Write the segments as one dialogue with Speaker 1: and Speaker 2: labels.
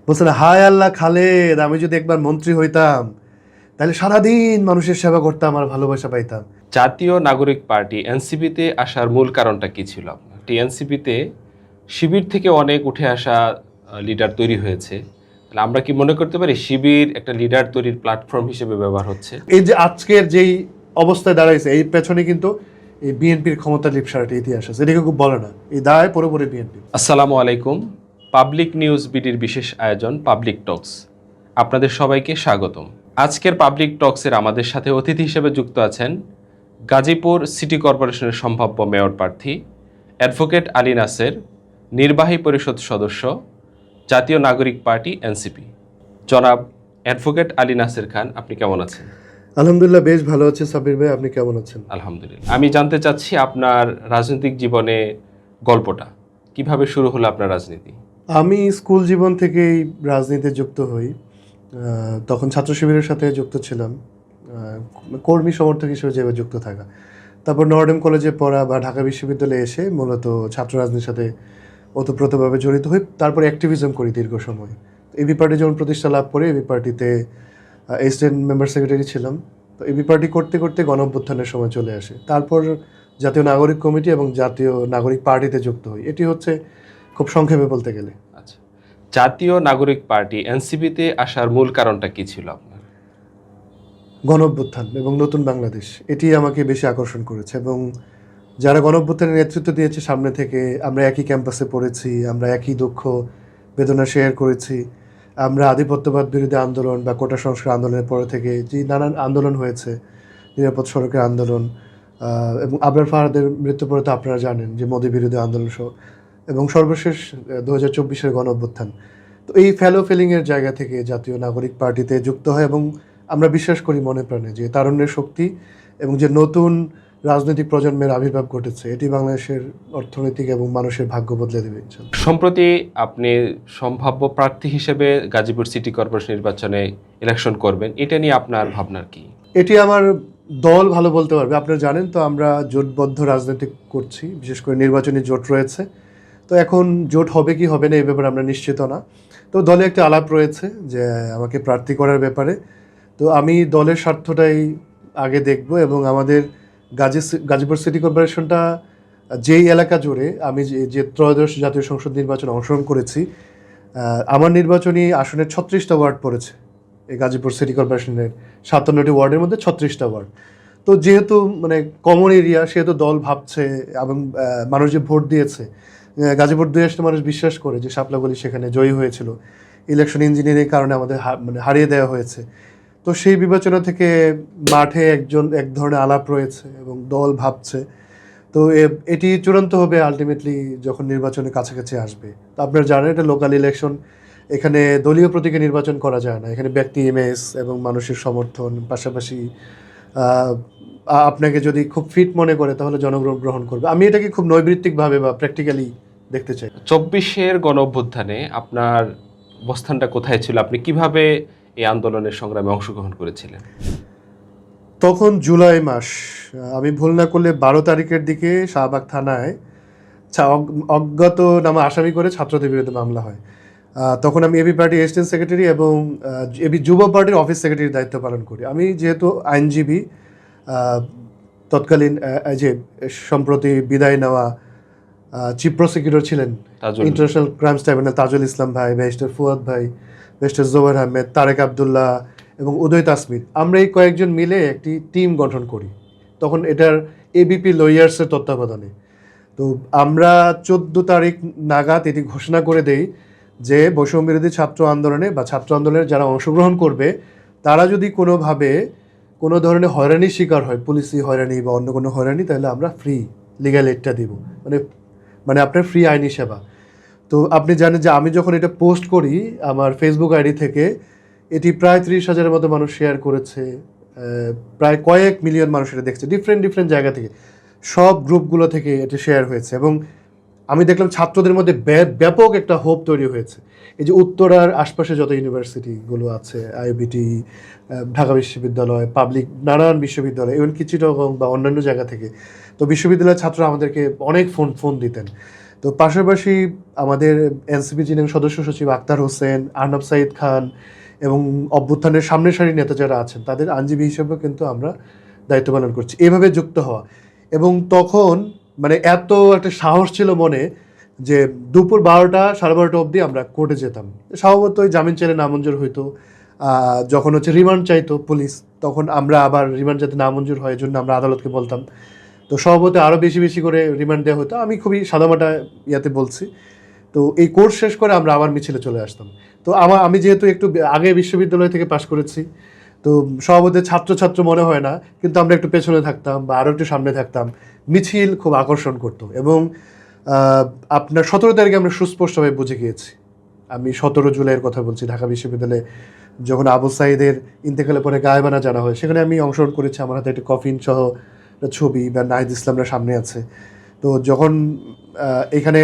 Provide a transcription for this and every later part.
Speaker 1: বলছেন হায় আল্লাহ খালেদ, আমি যদি একবার মন্ত্রী হইতাম তাহলে সারাদিন মানুষের সেবা করতাম আর ভালোবাসা পাইতাম।
Speaker 2: জাতীয় নাগরিক পার্টি এনসিপিতে আসার মূল কারণটা কি ছিল আপনার? এনসিপিতে শিবির থেকে অনেক উঠে আসা লিডার তৈরি হয়েছে, তাহলে আমরা কি মনে করতে পারি শিবির একটা লিডার তৈরির প্ল্যাটফর্ম হিসেবে ব্যবহার হচ্ছে?
Speaker 1: এই যে আজকের যেই অবস্থায় দাঁড়াইছে, এই পেছনে কিন্তু এই বিএনপির ক্ষমতা লিপসার একটা ইতিহাস আছে, এটাকে খুব বলে না, এই দায় পুরোপুরি বিএনপি।
Speaker 2: আসসালামু আলাইকুম। পাবলিক নিউজ বিডির বিশেষ আয়োজন পাবলিক টক্স, আপনাদের সবাইকে স্বাগতম। আজকের পাবলিক টক্সের আমাদের সাথে অতিথি হিসেবে যুক্ত আছেন গাজীপুর সিটি কর্পোরেশনের সম্ভাব্য মেয়র প্রার্থী অ্যাডভোকেট আলী নাসের, নির্বাহী পরিষদ সদস্য, জাতীয় নাগরিক পার্টি এনসিপি। জনাব অ্যাডভোকেট আলী নাসের খান, আপনি কেমন আছেন?
Speaker 1: আলহামদুলিল্লাহ বেশ ভালো আছে সাবির ভাই, আপনি কেমন আছেন?
Speaker 2: আলহামদুলিল্লাহ। আমি জানতে চাচ্ছি আপনার রাজনৈতিক জীবনে গল্পটা কিভাবে শুরু হলো আপনার রাজনীতি?
Speaker 1: আমি স্কুল জীবন থেকেই রাজনীতিতে যুক্ত হই। তখন ছাত্র শিবিরের সাথে যুক্ত ছিলাম, কর্মী সমর্থক হিসেবে যেভাবে যুক্ত থাকা। তারপর নর্ডেম কলেজে পড়া বা ঢাকা বিশ্ববিদ্যালয়ে এসে মূলত ছাত্র রাজনীতির সাথে ওতপ্রোতভাবে জড়িত হই। তারপর অ্যাক্টিভিজম করি দীর্ঘ সময়। এবি পার্টি যখন প্রতিষ্ঠা লাভ করে, এবি পার্টিতে এসিস্ট্যান্ট মেম্বার সেক্রেটারি ছিলাম। তো এবি পার্টি করতে করতে গণঅভ্যুত্থানের সময় চলে আসে। তারপর জাতীয় নাগরিক কমিটি এবং জাতীয় নাগরিক পার্টিতে যুক্ত হই। এটি হচ্ছে খুব সংক্ষেপে বলতে গেলে।
Speaker 2: আচ্ছা, জাতীয় নাগরিক পার্টি এনসিপিতে আসার মূল কারণটা কি ছিল আপনার?
Speaker 1: গণঅভ্যুত্থান এবং নতুন বাংলাদেশ, এটি আমাকে বেশি আকর্ষণ করেছে। এবং যারা গণঅভ্যুত্থানের নেতৃত্ব দিয়েছে সামনে থেকে, আমরা একই ক্যাম্পাসে পড়েছি, আমরা একই দুঃখ বেদনা শেয়ার করেছি। আমরা আধিপত্যবাদ বিরোধী আন্দোলন বা কোটা সংস্কার আন্দোলনের পরে থেকে যে নানান আন্দোলন হয়েছে, নিরাপদ সড়কের আন্দোলন, এবং আবরার ফাহাদের মৃত্যুর পরে তো আপনারা জানেন যে মোদী বিরোধী আন্দোলন সহ, এবং সর্বশেষ 2024-এর গণঅভ্যুত্থান। তো এই ফিলিংয়ের জায়গা থেকে জাতীয় নাগরিক পার্টিতে যুক্ত হয়। এবং আমরা বিশ্বাস করি মনে প্রাণে যে তারুণ্যের শক্তি এবং যে নতুন রাজনৈতিক প্রজন্মের আবির্ভাব ঘটেছে, এটি বাংলাদেশের অর্থনৈতিক এবং মানুষের ভাগ্য বদলে দেবে ইনশাআল্লাহ।
Speaker 2: সম্প্রতি আপনি সম্ভাব্য প্রার্থী হিসেবে গাজীপুর সিটি কর্পোরেশন নির্বাচনে ইলেকশন করবেন, এটা নিয়ে আপনার ভাবনার কি?
Speaker 1: এটি আমার দল ভালো বলতে পারবে। আপনারা জানেন তো আমরা জোটবদ্ধ রাজনীতি করছি, বিশেষ করে নির্বাচনী জোট রয়েছে। তো এখন জোট হবে কি হবে না এই ব্যাপারে আমরা নিশ্চিত না। তো দলে একটা আলাপ রয়েছে যে আমাকে প্রার্থী করার ব্যাপারে। তো আমি দলের স্বার্থটাই আগে দেখব। এবং আমাদের গাজীপুর সিটি কর্পোরেশনটা যেই এলাকা জুড়ে আমি যে ত্রয়োদশ জাতীয় সংসদ নির্বাচনে অংশগ্রহণ করেছি, আমার নির্বাচনী আসনের 36টা ওয়ার্ড পড়েছে এই গাজীপুর সিটি কর্পোরেশনের 57টি ওয়ার্ডের মধ্যে 36টা ওয়ার্ড। তো যেহেতু মানে কমন এরিয়া, সেহেতু দল ভাবছে এবং মানুষ যে ভোট দিয়েছে, গাজীপুর 2 মানুষ বিশ্বাস করে যে শাপলাগলি সেখানে জয়ী হয়েছিল, ইলেকশন ইঞ্জিনিয়ারিং কারণে আমাদের হারিয়ে দেওয়া হয়েছে। তো সেই বিবেচনা থেকে মাঠে এক ধরনের আলাপ রয়েছে এবং দল ভাবছে। তো এটি চূড়ান্ত হবে আলটিমেটলি যখন নির্বাচনের কাছাকাছি আসবে। তো আপনারা জানেন এটা লোকাল ইলেকশন, এখানে দলীয় প্রতীকে নির্বাচন করা যায় না। এখানে ব্যক্তি ইমেজ এবং মানুষের সমর্থন, পাশাপাশি আপনাকে যদি খুব ফিট মনে করে তাহলে জনগণ গ্রহণ করবে। আমি এটাকে খুব নৈবৃত্তিকভাবে বা প্র্যাকটিক্যালি দেখতে চাই।
Speaker 2: 24-এর গণঅভ্যুত্থানে আপনার অবস্থানটা কোথায় ছিল? আপনি কিভাবে এই আন্দোলনের সংগ্রামে অংশগ্রহণ করেছিলেন?
Speaker 1: তখন জুলাই মাস, আমি ভুল না করলে 12 তারিখের দিকে শাহবাগ থানায় অজ্ঞাত নামে আসামি করে ছাত্রদের বিরুদ্ধে মামলা হয়। তখন আমি এবি পার্টি অ্যাসিস্ট্যান্ট সেক্রেটারি এবং এবি যুব পার্টির অফিস সেক্রেটারির দায়িত্ব পালন করি। আমি যেহেতু আইনজীবী, তৎকালীন যে সম্প্রতি বিদায় নেওয়া চিফ প্রসিকিউটর ছিলেন international crimes tribunal Tajul Islam ভাই, ব্যারিস্টার ফুয়াদ ভাই, ব্যারিস্টার জোবায়ের আহমেদ, তারেক আবদুল্লাহ এবং উদয় তাসমির, আমরা এই কয়েকজন মিলে একটি টিম গঠন করি তখন এটার এবিপি লয়ার্সের তত্ত্বাবধানে। তো আমরা 14 তারিখ নাগাদ এটি ঘোষণা করে দেই যে বৈষম্য বিরোধী ছাত্র আন্দোলনে বা ছাত্র আন্দোলনের যারা অংশগ্রহণ করবে, তারা যদি কোনোভাবে কোনো ধরনের হয়রানির শিকার হয়, পুলিশি হয়রানি বা অন্য কোনো হয়রানি, তাহলে আমরা ফ্রি লিগ্যাল এডটা দিব, মানে আপনার ফ্রি আইনি সেবা। তো আপনি জানেন যে আমি যখন এটা পোস্ট করি আমার ফেসবুক আইডি থেকে, এটি প্রায় 30,000-এর মতো মানুষ শেয়ার করেছে, প্রায় কয়েক মিলিয়ন মানুষ এটা দেখছে, ডিফারেন্ট জায়গা থেকে, সব গ্রুপগুলো থেকে এটা শেয়ার হয়েছে। এবং আমি দেখলাম ছাত্রদের মধ্যে ব্যাপক একটা হোপ তৈরি হয়েছে। এই যে উত্তরার আশপাশে যত ইউনিভার্সিটিগুলো আছে, আইবিটি, ঢাকা বিশ্ববিদ্যালয়, পাবলিক নানান বিশ্ববিদ্যালয়, ইভেন চিটাগং বা অন্যান্য জায়গা থেকে, তো বিশ্ববিদ্যালয়ের ছাত্ররা আমাদেরকে অনেক ফোন দিতেন তো পাশাপাশি আমাদের এনসিপি যিনি সদস্য সচিব আক্তার হোসেন, আর্নব সাঈদ খান এবং অভ্যুত্থানের সামনের সারির নেতা যারা আছেন তাদের আইনজীবী হিসেবেও কিন্তু আমরা দায়িত্ব পালন করছি, এভাবে যুক্ত হওয়া। এবং তখন মানে এত একটা সাহস ছিল মনে যে দুপুর 12টা 12:30 অবধি আমরা কোর্টে যেতাম। স্বভাবতই জামিন চাইলে নামঞ্জুর হইতো, যখন হচ্ছে রিমান্ড চাইতো পুলিশ তখন আমরা আবার রিমান্ড যাতে নামঞ্জুর হয় এজন্য আমরা আদালতকে বলতাম। তো স্বভাবতই আরও বেশি বেশি করে রিমান্ড দেওয়া হতো। আমি খুবই সাদামাটা ইয়াতে বলছি। তো এই কোর্স শেষ করে আমরা আবার মিছিলে চলে আসতাম। তো আমি যেহেতু একটু আগে বিশ্ববিদ্যালয় থেকে পাশ করেছি, তো স্বভাবতই ছাত্র মনে হয় না, কিন্তু আমরা একটু পেছনে থাকতাম বা আরও একটু সামনে থাকতাম। মিছিল খুব আকর্ষণ করতো এবং আপনার 17 তারিখে আমরা সুস্পষ্টভাবে বুঝে গিয়েছি। আমি 17 জুলাইয়ের কথা বলছি, ঢাকা বিশ্ববিদ্যালয়ে যখন আবু সাঈদের ইন্তেকালের পরে গায়েবানা জানা হয়, সেখানে আমি অংশগ্রহণ করেছি। আমার হাতে একটা কফিন সহ একটা ছবি, বা নাহিদ ইসলামরা সামনে আছে। তো যখন এখানে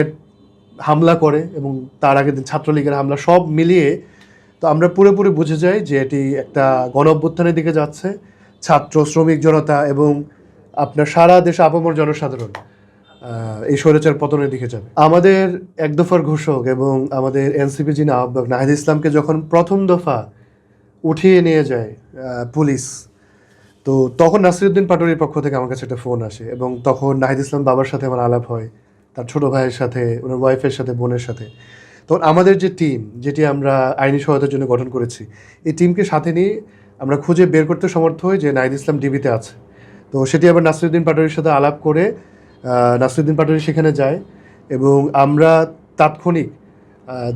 Speaker 1: হামলা করে এবং তার আগের দিন ছাত্রলীগের হামলা, সব মিলিয়ে তো আমরা পুরোপুরি বুঝে যাই যে এটি একটা গণ অভ্যুত্থানের দিকে যাচ্ছে। ছাত্র, শ্রমিক জনতা এবং আপনার সারা দেশে আপামর জনসাধারণ এই স্বৈরাচার পতনের দিকে যাবে। আমাদের এক দফার ঘোষক এবং আমাদের এনসিপি যিনি আহ্বায়ক নাহিদ ইসলামকে যখন প্রথম দফা উঠিয়ে নিয়ে যায় পুলিশ, তো তখন নাসিরউদ্দিন পাটোয়ারির পক্ষ থেকে আমার কাছে একটা ফোন আসে এবং তখন নাহিদ ইসলাম বাবার সাথে আমার আলাপ হয়, তার ছোট ভাইয়ের সাথে, ওনার ওয়াইফের সাথে, বোনের সাথে। তখন আমাদের যে টিম, যেটি আমরা আইনি সহায়তার জন্য গঠন করেছি, এই টিমকে সাথে নিয়ে আমরা খুঁজে বের করতে সমর্থ হই যে নাহিদ ইসলাম ডিবিতে আছে। তো সেটি আবার নাসিরউদ্দিন পাটোয়ারির সাথে আলাপ করে নাসিরউদ্দিন পাটোয়ারি সেখানে যায় এবং আমরা তাৎক্ষণিক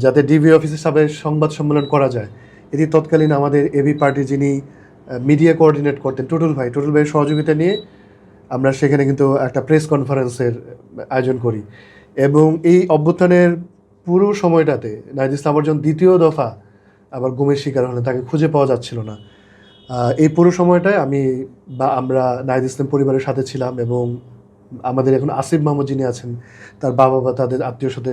Speaker 1: যাতে ডিবি অফিসের সাথে সংবাদ সম্মেলন করা যায়, এটি তৎকালীন আমাদের এবি পার্টি যিনি মিডিয়া কোঅর্ডিনেট করতেন টুটুল ভাইয়ের সহযোগিতা নিয়ে আমরা সেখানে কিন্তু একটা প্রেস কনফারেন্সের আয়োজন করি। এবং এই অভ্যুত্থানের পুরো সময়টাতে নাহিদ ইসলাম আবার যখন দ্বিতীয় দফা আবার গুমের শিকার হলেন, তাকে খুঁজে পাওয়া যাচ্ছিল না, এই পুরো সময়টায় আমরা নাহিদ ইসলাম পরিবারের সাথে ছিলাম এবং আমাদের এখন আসিফ মাহমুদ যিনি আছেন তার বাবা বা তাদের আত্মীয়র সাথে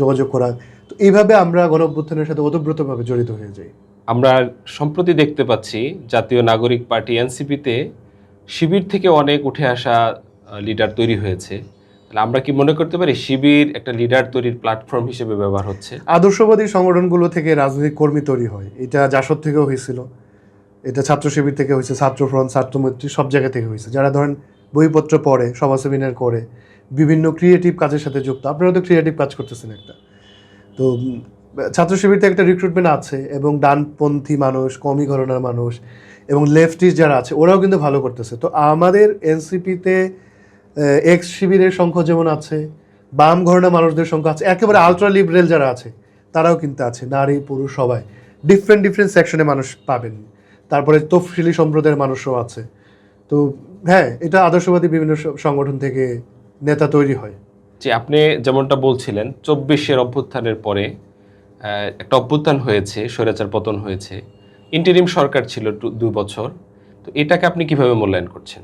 Speaker 1: যোগাযোগ করা। তো এইভাবে আমরা গণ অভ্যুত্থানের সাথে ওতপ্রোতভাবে জড়িত হয়ে যাই।
Speaker 2: আমরা সম্প্রতি দেখতে পাচ্ছি জাতীয় নাগরিক পার্টি এনসিপিতে শিবির থেকে অনেক উঠে আসা লিডার তৈরি হয়েছে। তাহলে আমরা কি মনে করতে পারি শিবির একটা লিডার তৈরির প্ল্যাটফর্ম হিসেবে ব্যবহার হচ্ছে?
Speaker 1: আদর্শবাদী সংগঠনগুলো থেকে রাজনৈতিক কর্মী তৈরি হয়, এটা জাসদ থেকেও হয়েছিল, এটা ছাত্র শিবির থেকে হয়েছে, ছাত্রফ্রন্ট, ছাত্রমৈত্রী, সব জায়গা থেকে হয়েছে। যারা ধরেন বইপত্র পড়ে, সভা সেমিনার করে, বিভিন্ন ক্রিয়েটিভ কাজের সাথে যুক্ত। আপনারা তো ক্রিয়েটিভ কাজ করতেছেন একটা। তো ছাত্র শিবিরতে একটা রিক্রুটমেন্ট আছে এবং ডানপন্থী মানুষ, কমি ঘরানার মানুষ এবং লেফটিস্ট যারা আছে ওরাও কিন্তু ভালো করতেছে। তো আমাদের এনসিপিতে এক্স শিবিরের সংখ্যা যেমন আছে, বাম ঘরানা মানুষদের সংখ্যা আছে, একেবারে আলট্রা লিবারেল যারা আছে তারাও কিন্তু আছে, নারী পুরুষ সবাই, ডিফারেন্ট সেকশনে মানুষ পাবেন। তারপরে তফসিলি সম্প্রদায়ের মানুষও আছে। তো হ্যাঁ, এটা আদর্শবাদী বিভিন্ন সংগঠন থেকে নেতা তৈরি হয়।
Speaker 2: যে আপনি যেমনটা বলছিলেন 24-এর অভ্যুত্থানের পরে একটা অভ্যুত্থান হয়েছে, স্বৈরাচার পতন হয়েছে, ইন্টারিম সরকার ছিল 2 বছর। তো এটাকে আপনি কিভাবে মূল্যায়ন করছেন?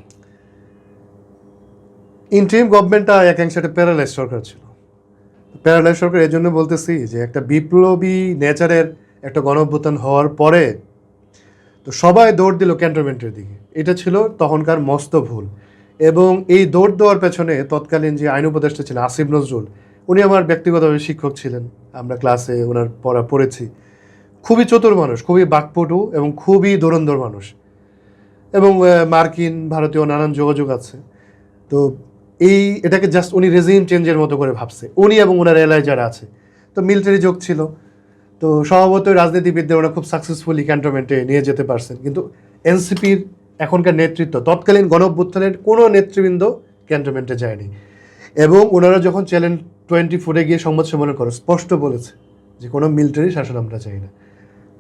Speaker 1: ইন্টারিম গভর্নমেন্টটা একাংশে একটা প্যারালাইজ সরকার ছিল। প্যারালাইজ সরকার এই জন্য বলতেছি যে একটা বিপ্লবী নেচারের একটা গণ অভ্যুত্থান হওয়ার পরে তো সবাই দৌড় দিল ক্যান্টনমেন্টের দিকে। এটা ছিল তখনকার মস্ত ভুল। এবং এই দৌড় দেওয়ার পেছনে তৎকালীন যে আইন উপদেষ্টা ছিলেন আসিফ নজরুল, উনি আমার ব্যক্তিগতভাবে শিক্ষক ছিলেন, আমরা ক্লাসে ওনার পড়েছি। খুবই চতুর মানুষ, খুবই বাকপটু এবং খুবই ধুরন্ধর মানুষ, এবং মার্কিন ভারতীয় নানান যোগাযোগ আছে। তো এটাকে জাস্ট উনি রেজিম চেঞ্জের মতো করে ভাবছে, উনি এবং ওনার এলাকায় যারা আছে। তো মিলিটারি যোগ ছিল, তো স্বভাবতই রাজনীতিবিদদের ওরা খুব সাকসেসফুলি ক্যান্টনমেন্টে নিয়ে যেতে পারছেন। কিন্তু এনসিপির এখনকার নেতৃত্ব, তৎকালীন গণ অভ্যুত্থানের কোনো নেতৃবৃন্দ ক্যান্টনমেন্টে যায়নি। এবং ওনারা যখন চ্যানেল 24-এ গিয়ে সংবাদ সম্মেলন করে স্পষ্ট বলেছে যে কোনো মিলিটারি শাসন আমরা চাই না,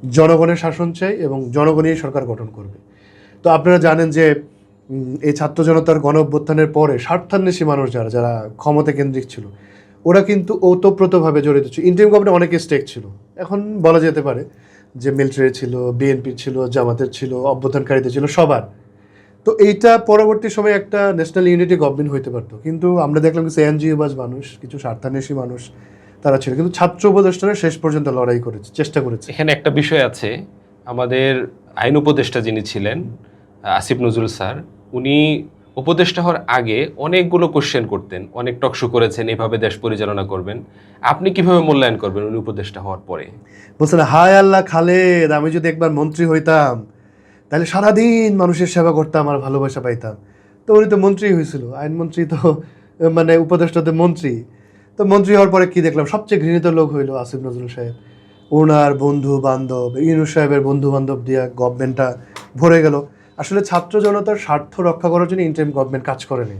Speaker 1: জনগণের শাসন চাই এবং জনগণই সরকার গঠন করবে। তো আপনারা জানেন যে এই ছাত্র জনতার গণ অভ্যুত্থানের পরে স্বার্থান্বেষী মানুষ যারা ক্ষমতা কেন্দ্রিক ছিল, ওরা কিন্তু ওতপ্রোতভাবে জড়িত ছিল। ইন্টারিম গভর্নমেন্টে অনেক স্টেক ছিল, এখন বলা যেতে পারে যে মিলিটারি ছিল, বিএনপির ছিল, জামাতের ছিল, অভ্যুত্থানকারীদের ছিল, সবার। তো এইটা পরবর্তী সময়ে একটা ন্যাশনাল ইউনিটি গভর্নমেন্ট হইতে পারতো, কিন্তু আমরা দেখলাম কিছু এনজিওবাজ মানুষ, কিছু স্বার্থান্বেষী মানুষ তারা ছিল, কিন্তু ছাত্র উপদেষ্টারা শেষ পর্যন্ত লড়াই করেছে, চেষ্টা করেছে।
Speaker 2: এখানে একটা বিষয় আছে, আমাদের আইন উপদেষ্টা যিনি ছিলেন আসিফ নজরুল স্যার, উনি উপদেষ্টা হওয়ার আগে অনেকগুলো কোশ্চেন করতেন, অনেক টকশো করেছেন, এভাবে দেশ পরিচালনা করবেন। আপনি কিভাবে মূল্যায়ন করবেন উনি উপদেষ্টা হওয়ার পরে?
Speaker 1: বলছেন হায় আল্লাহ খালেদ, আমি যদি একবার মন্ত্রী হইতাম তাহলে সারাদিন মানুষের সেবা করতাম আর ভালোবাসা পাইতাম। তো উনি তো মন্ত্রী হয়েছিল, আইনমন্ত্রী, তো মানে উপদেষ্টাতে মন্ত্রী। তো মন্ত্রী হওয়ার পরে কি দেখলাম, সবচেয়ে ঘৃণিত লোক হইলো আসিফ নজরুল সাহেব। ওনার বন্ধু বান্ধব, ইউনূস সাহেবের বন্ধু বান্ধব দিয়া গভর্নমেন্টটা ভরে গেল। আসলে ছাত্র জনতার স্বার্থ রক্ষা করার জন্য ইন্টারিম গভর্নমেন্ট কাজ করেনি।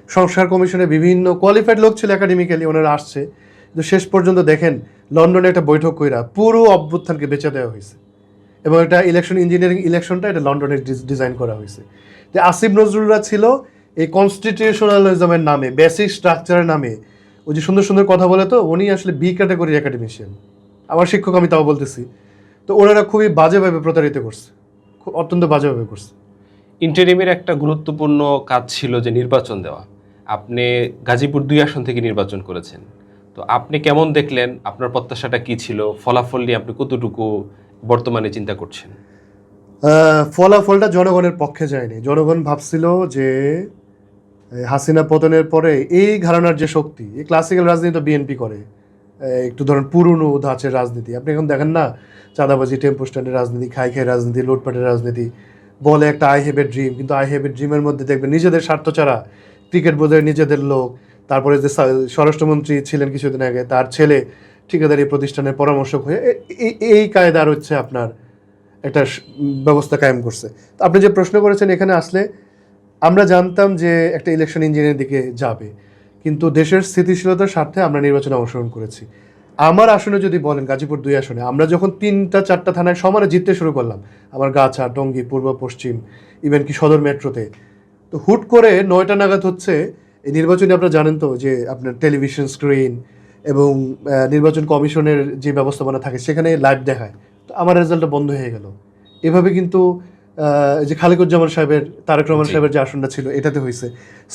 Speaker 1: সংস্কার কমিশনে বিভিন্ন কোয়ালিফাইড লোক ছিল একাডেমিক্যালি, ওনারা আসছে, কিন্তু শেষ পর্যন্ত দেখেন লন্ডনে একটা বৈঠক কইরা পুরো অভ্যুত্থানকে বেঁচে দেওয়া হয়েছে। এবং এটা ইলেকশন ইঞ্জিনিয়ারিং ইলেকশনটা এটা লন্ডনে ডিজাইন করা হয়েছে। যে আসিফ নজরুলরা ছিল এই কনস্টিটিউশনালিজমের নামে, বেসিক স্ট্রাকচারের নামে, ওই যে সুন্দর সুন্দর কথা বলে, তো উনি আসলে বি ক্যাটাগরির একাডেমিশিয়ান। আমার শিক্ষক, আমি তাও বলতেছি। তো ওনারা খুবই বাজেভাবে প্রতারিত করছে, খুব অত্যন্ত বাজেভাবে করছে।
Speaker 2: ইন্টারিমের একটা গুরুত্বপূর্ণ কাজ ছিল যে নির্বাচন দেওয়া। আপনি গাজীপুর 2 আসন থেকে নির্বাচন করেছেন, তো আপনি কেমন দেখলেন? আপনার প্রত্যাশাটা কি ছিল? ফলাফল নিয়ে আপনি কতটুকু বর্তমানে চিন্তা করছেন?
Speaker 1: ফলাফলটা জনগণের পক্ষে যায়নি। জনগণ ভাবছিল যে হাসিনা পতনের পরে এই ঘরানার যে শক্তি, এই ক্লাসিক্যাল রাজনীতি তো বিএনপি করে, একটু ধরেন পুরনো ধাঁচের রাজনীতি। আপনি এখন দেখেন না, চাঁদাবাজি, টেম্পো স্ট্যান্ডের রাজনীতি, খাই খাই রাজনীতি, লুটপাটের রাজনীতি, বলে একটা আই হ্যাভ এ ড্রিম, কিন্তু আই হ্যাভ এ ড্রিমের মধ্যে দেখবেন নিজেদের স্বার্থ ছাড়া ক্রিকেট বোর্ডের নিজেদের লোক, তারপরে যে স্বরাষ্ট্রমন্ত্রী ছিলেন কিছুদিন আগে, তার ছেলে ঠিকাদারি প্রতিষ্ঠানের পরামর্শক হয়ে এই কায়দার হচ্ছে আপনার একটা ব্যবস্থা কায়েম করছে। তো আপনি যে প্রশ্ন করেছেন, এখানে আসলে আমরা জানতাম যে একটা ইলেকশন ইঞ্জিনের দিকে যাবে, কিন্তু দেশের স্থিতিশীলতার স্বার্থে আমরা নির্বাচনে অংশগ্রহণ করেছি। আমার আসনে যদি বলেন, গাজীপুর 2 আসনে আমরা যখন 3-4টা থানায় সমানে জিততে শুরু করলাম, আমার গাছা, টঙ্গী, পূর্ব পশ্চিম, ইভেন কি সদর মেট্রোতে, তো হুট করে 9টা নাগাদ হচ্ছে এই নির্বাচনে, আপনারা জানেন তো যে আপনার টেলিভিশন স্ক্রিন এবং নির্বাচন কমিশনের যে ব্যবস্থাপনা থাকে সেখানে লাইভ দেখায়। তো আমার রেজাল্টটা বন্ধ হয়ে গেল। এভাবে কিন্তু যে খালেকুজ্জামান সাহেবের, তারেক রহমান সাহেবের যে আসনটা ছিল এটাতে হয়েছে,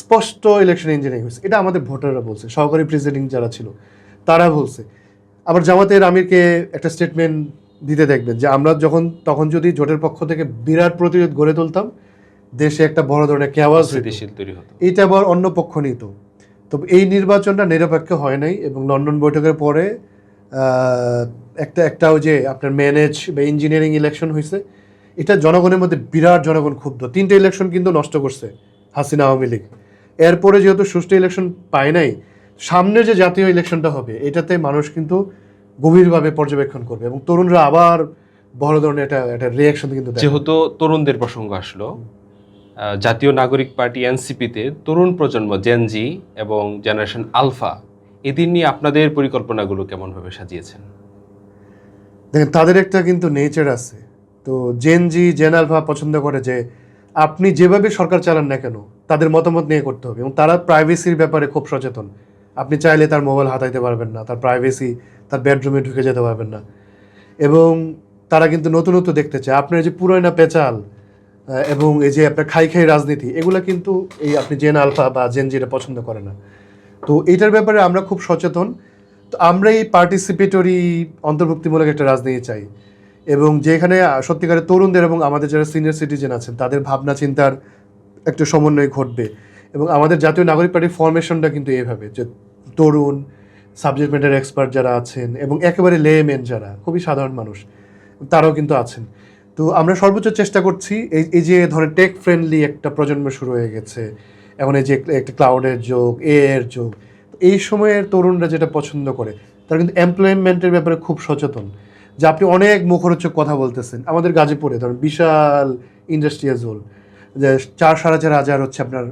Speaker 1: স্পষ্ট ইলেকশন ইঞ্জিনিয়ারিং হয়েছে। এটা আমাদের ভোটাররা বলছে, সহকারী প্রেসিডিং যারা ছিল তারা বলছে। আবার জামাতের আমিরকে একটা স্টেটমেন্ট দিতে দেখবেন যে আমরা তখন যদি জোটের পক্ষ থেকে বিরাট প্রতিরোধ গড়ে তুলতাম, দেশে একটা বড় ধরনের কেওয়াজ
Speaker 2: তৈরি হতো।
Speaker 1: এইটা আবার অন্য পক্ষ নিত। তো এই নির্বাচনটা নিরপেক্ষ হয় নাই, এবং লন্ডন বৈঠকের পরে একটা ওই যে আপনার ম্যানেজ বা ইঞ্জিনিয়ারিং ইলেকশন হয়েছে, এটা জনগণের মধ্যে বিরাট জনগণ ক্ষুব্ধ। 3টে ইলেকশন কিন্তু নষ্ট করছে হাসিনা আওয়ামী লীগ। এরপরে যেহেতু সুষ্ঠু ইলেকশন পায় নাই, সামনে যে জাতীয় ইলেকশনটা হবে এটাতে মানুষ কিন্তু গভীরভাবে পর্যবেক্ষণ করবে, এবং তরুণরা আবার বড় ধরনের একটা রিয়াকশন কিন্তু দেখাবে।
Speaker 2: যেহেতু তরুণদের প্রসঙ্গ আসলো, জাতীয় নাগরিক পার্টি এনসিপিতে তরুণ প্রজন্ম জেনজি এবং জেনারেশন আলফা, এদের নিয়ে আপনাদের পরিকল্পনাগুলো কেমনভাবে সাজিয়েছেন?
Speaker 1: দেখেন, তাদের একটা কিন্তু নেচার আছে। তো জেন আলফা পছন্দ করে যে আপনি যেভাবে সরকার চালান না কেন তাদের মতামত নিয়ে করতে হবে, এবং তারা প্রাইভেসির ব্যাপারে খুব সচেতন। আপনি চাইলে তার মোবাইল হাতাইতে পারবেন না, তার প্রাইভেসি, তার বেডরুমে ঢুকে যেতে পারবেন না। এবং তারা কিন্তু নতুনত্ব দেখতে চায়। আপনার যে পুরোনো পেঁচাল এবং এই যে আপনার খাই খাই রাজনীতি, এগুলো কিন্তু এই আপনি জেন আলফা বা জেন জিটা পছন্দ করে না। তো এইটার ব্যাপারে আমরা খুব সচেতন। তো আমরা এই পার্টিসিপেটরি অন্তর্ভুক্তিমূলক একটা রাজনীতি চাই, এবং যেখানে সত্যিকারের তরুণদের এবং আমাদের যারা সিনিয়র সিটিজেন আছেন তাদের ভাবনা চিন্তার একটা সমন্বয় ঘটবে। এবং আমাদের জাতীয় নাগরিক পার্টির ফরমেশনটা কিন্তু এইভাবে যে তরুণ, সাবজেক্ট ম্যাটার এক্সপার্ট যারা আছেন, এবং একেবারে লেমেন যারা খুবই সাধারণ মানুষ, তারাও কিন্তু আছেন। তো আমরা সর্বোচ্চ চেষ্টা করছি এই যে ধরেন টেক ফ্রেন্ডলি একটা প্রজন্ম শুরু হয়ে গেছে এখন, এই যে একটা ক্লাউডের যুগ, এর যুগ, এই সময়ের তরুণরা যেটা পছন্দ করে, তারা কিন্তু এমপ্লয়মেন্টের ব্যাপারে খুব সচেতন। যে আপনি অনেক মুখরোচক কথা বলতেছেন, আমাদের গাজীপুরে ধরেন বিশাল ইন্ডাস্ট্রিয়াল জোন, যে 4-4.5 হচ্ছে আপনার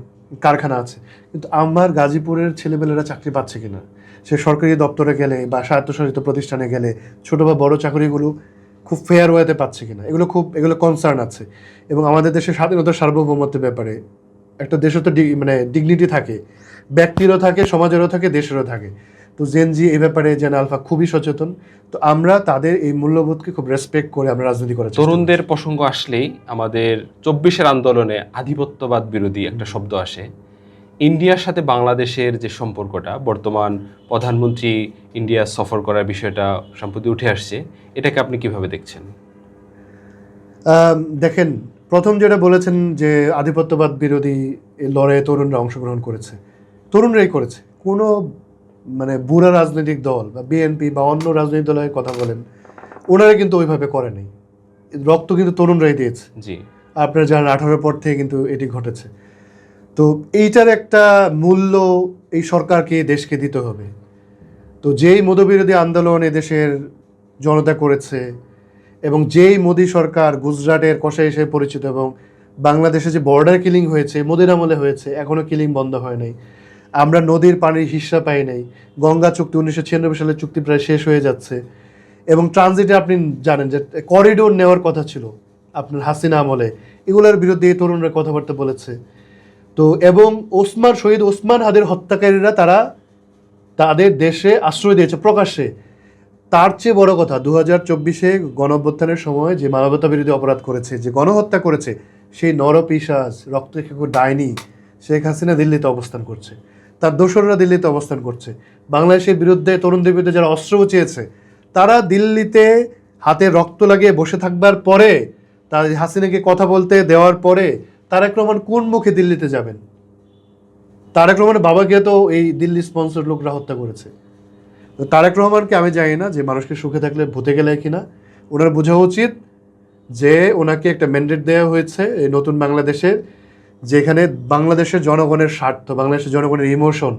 Speaker 1: কারখানা আছে, কিন্তু আমার গাজীপুরের ছেলেমেয়েরা চাকরি পাচ্ছে কিনা, সে সরকারি দপ্তরে গেলে বা স্বায়ত্তশাসিত প্রতিষ্ঠানে গেলে ছোট বা বড় চাকরিগুলো খুব ফেয়ার ওয়েতে পাচ্ছে কিনা, এগুলো কনসার্ন আছে। এবং আমাদের দেশের স্বাধীনতার সার্বভৌমত্বের ব্যাপারে একটা দেশে তো মানে ডিগনিটি থাকে, ব্যক্তিরও থাকে, সমাজেরও থাকে, দেশেরও থাকে। তো জেনজি এই ব্যাপারে জেন আলফা খুবই সচেতন। তো আমরা তাদের এই মূল্যবোধকে খুব রেসপেক্ট করে আমরা রাজনীতি করার চেষ্টা করি।
Speaker 2: তরুণদের প্রসঙ্গ আসলেই আমাদের 24-এর আন্দোলনে আধিপত্যবাদ বিরোধী একটা শব্দ আসে। ইন্ডিয়ার সাথে বাংলাদেশের যে সম্পর্কটা, বর্তমান প্রধানমন্ত্রী ইন্ডিয়া সফর করার বিষয়টা সম্প্রতি উঠে আসছে, এটাকে আপনি কিভাবে দেখছেন?
Speaker 1: দেখেন, প্রথম যেটা বলেছেন যে আধিপত্যবাদ বিরোধী এই লড়াইয়ে তরুণরা অংশগ্রহণ করেছে, তরুণরাই করেছে। কোনো মানে বুড়া রাজনৈতিক দল বা বিএনপি বা অন্য রাজনৈতিক দলের কথা বলেন, ওনারা কিন্তু ওইভাবে করে নাই। রক্ত কিন্তু তরুণরাই দিয়েছে।
Speaker 2: জি,
Speaker 1: আপনারা জানেন 18 পর থেকে কিন্তু এটি ঘটেছে। তো এইটার একটা মূল্য এই সরকারকে দেশকে দিতে হবে। তো যেই মদবিরোধী আন্দোলন এদেশের জনতা করেছে এবং যেই মোদী সরকার গুজরাটের কষাই হিসেবে পরিচিত, এবং বাংলাদেশে যে বর্ডার কিলিং হয়েছে মোদির আমলে হয়েছে, এখনও কিলিং বন্ধ হয় নাই। আমরা নদীর পানির হিস্সা পাই নাই। গঙ্গা চুক্তি 1996 সালে চুক্তি প্রায় শেষ হয়ে যাচ্ছে, এবং ট্রানজিটে আপনি জানেন যে করিডোর নেওয়ার কথা ছিল আপনার হাসিনা আমলে, এগুলোর বিরুদ্ধে এই তরুণরা কথাবার্তা বলেছে। তো এবং শহীদ ওসমান হাদির হত্যাকারীরা তারা তাদের দেশে আশ্রয় দিয়েছে প্রকাশ্যে। তার চেয়ে বড় কথা, 2024-এ গণঅভ্যুত্থানের সময় যে মানবতা বিরোধী অপরাধ করেছে, যে গণহত্যা করেছে, সেই নরপিশাচ রক্তচক্ষু ডাইনি শেখ হাসিনা দিল্লিতে অবস্থান করছে, তার দোসররা দিল্লিতে অবস্থান করছে। বাংলাদেশের বিরুদ্ধে, তরুণদের বিরুদ্ধে যারা অস্ত্র উঁচিয়েছে, তারা দিল্লিতে হাতে রক্ত লাগিয়ে বসে থাকবার পরে, তার হাসিনাকে কথা বলতে দেওয়ার পরে তারেক রহমান কোন মুখে দিল্লিতে যাবেন? তারেক রহমানের বাবাকে তো এই দিল্লি স্পন্সর লোকরা হত্যা করেছে। তো তারেক রহমানকে আমি জানি না যে মানুষকে সুখে থাকলে ভূতে গেলে কিনা, ওনার বোঝা উচিত যে ওনাকে একটা ম্যান্ডেট দেওয়া হয়েছে এই নতুন বাংলাদেশের, যেখানে বাংলাদেশের জনগণের স্বার্থ, বাংলাদেশের জনগণের ইমোশন,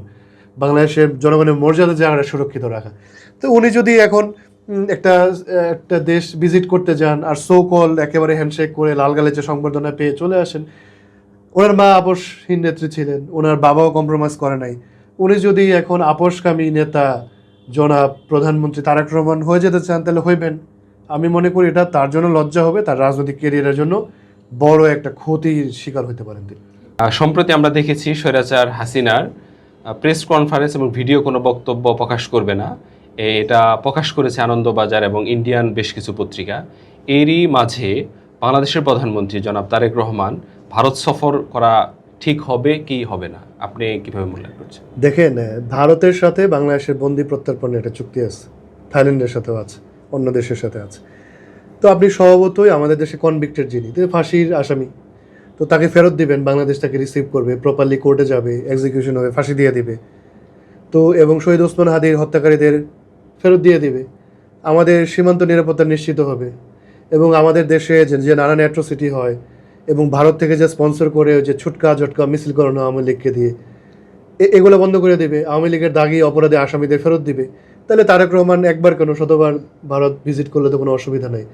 Speaker 1: বাংলাদেশের জনগণের মর্যাদা জায়গাটা সুরক্ষিত রাখা। তো উনি যদি এখন একটা একটা দেশ ভিজিট করতে যান আর সো কল একেবারে হ্যান্ডশেক করে লাল গালিচে সংবর্ধনা পেয়ে চলে আসেন, ওনার মা আপোষহীন নেত্রী ছিলেন, ওনার বাবাও কম্প্রোমাইজ করে নাই, উনি যদি এখন আপোষকামী নেতা জনাব প্রধানমন্ত্রী তারেক রহমান হয়ে যেতে চান, তাহলে হইবেন। আমি মনে করি এটা তার জন্য লজ্জা হবে, তার রাজনৈতিক ক্যারিয়ারের জন্য বড় একটা ক্ষতির শিকার হতে পারেন তিনি।
Speaker 2: সম্প্রতি আমরা দেখেছি স্বৈরাচার হাসিনার প্রেস কনফারেন্স এবং ভিডিও কোনো বক্তব্য প্রকাশ করবে না, এটা প্রকাশ করেছে আনন্দবাজার এবং ইন্ডিয়ান বেশ কিছু পত্রিকা। এরই মাঝে বাংলাদেশের প্রধানমন্ত্রী জনাব তারেক রহমান ভারত সফর করা ঠিক হবে কি হবে না, আপনি কিভাবে মূল্যায়ন করছেন?
Speaker 1: দেখেন, ভারতের সাথে বাংলাদেশের বন্দি প্রত্যর্পণের একটা চুক্তি আছে, থাইল্যান্ডের সাথেও আছে, অন্য দেশের সাথে আছে। তো আপনি স্বভাবতই আমাদের দেশে কনভিক্টেড যিনি, তিনি ফাঁসির আসামি, তো তাকে ফেরত দিবেন, বাংলাদেশ তাকে রিসিভ করবে, প্রপারলি কোর্টে যাবে, এক্সিকিউশন হবে, ফাঁসি দিয়ে দিবে। তো এবং শহীদ ওসমান হাদির হত্যাকারীদের ফেরত দিয়ে দিবে, আমাদের সীমান্ত নিরাপত্তা নিশ্চিত হবে, এবং আমাদের দেশে যে নানান অ্যাট্রোসিটি হয় এবং ভারত থেকে যে স্পন্সর করে যে ছুটকা ঝটকা মিছিল করানো আওয়ামী লীগকে দিয়ে, এগুলো বন্ধ করে দিবে, আওয়ামী লীগের দাগি অপরাধী আসামিদের ফেরত দিবে। তাহলে তারেক রহমান একবার কেন শতবার ভারত ভিজিট করলে তো কোনো অসুবিধা নেই।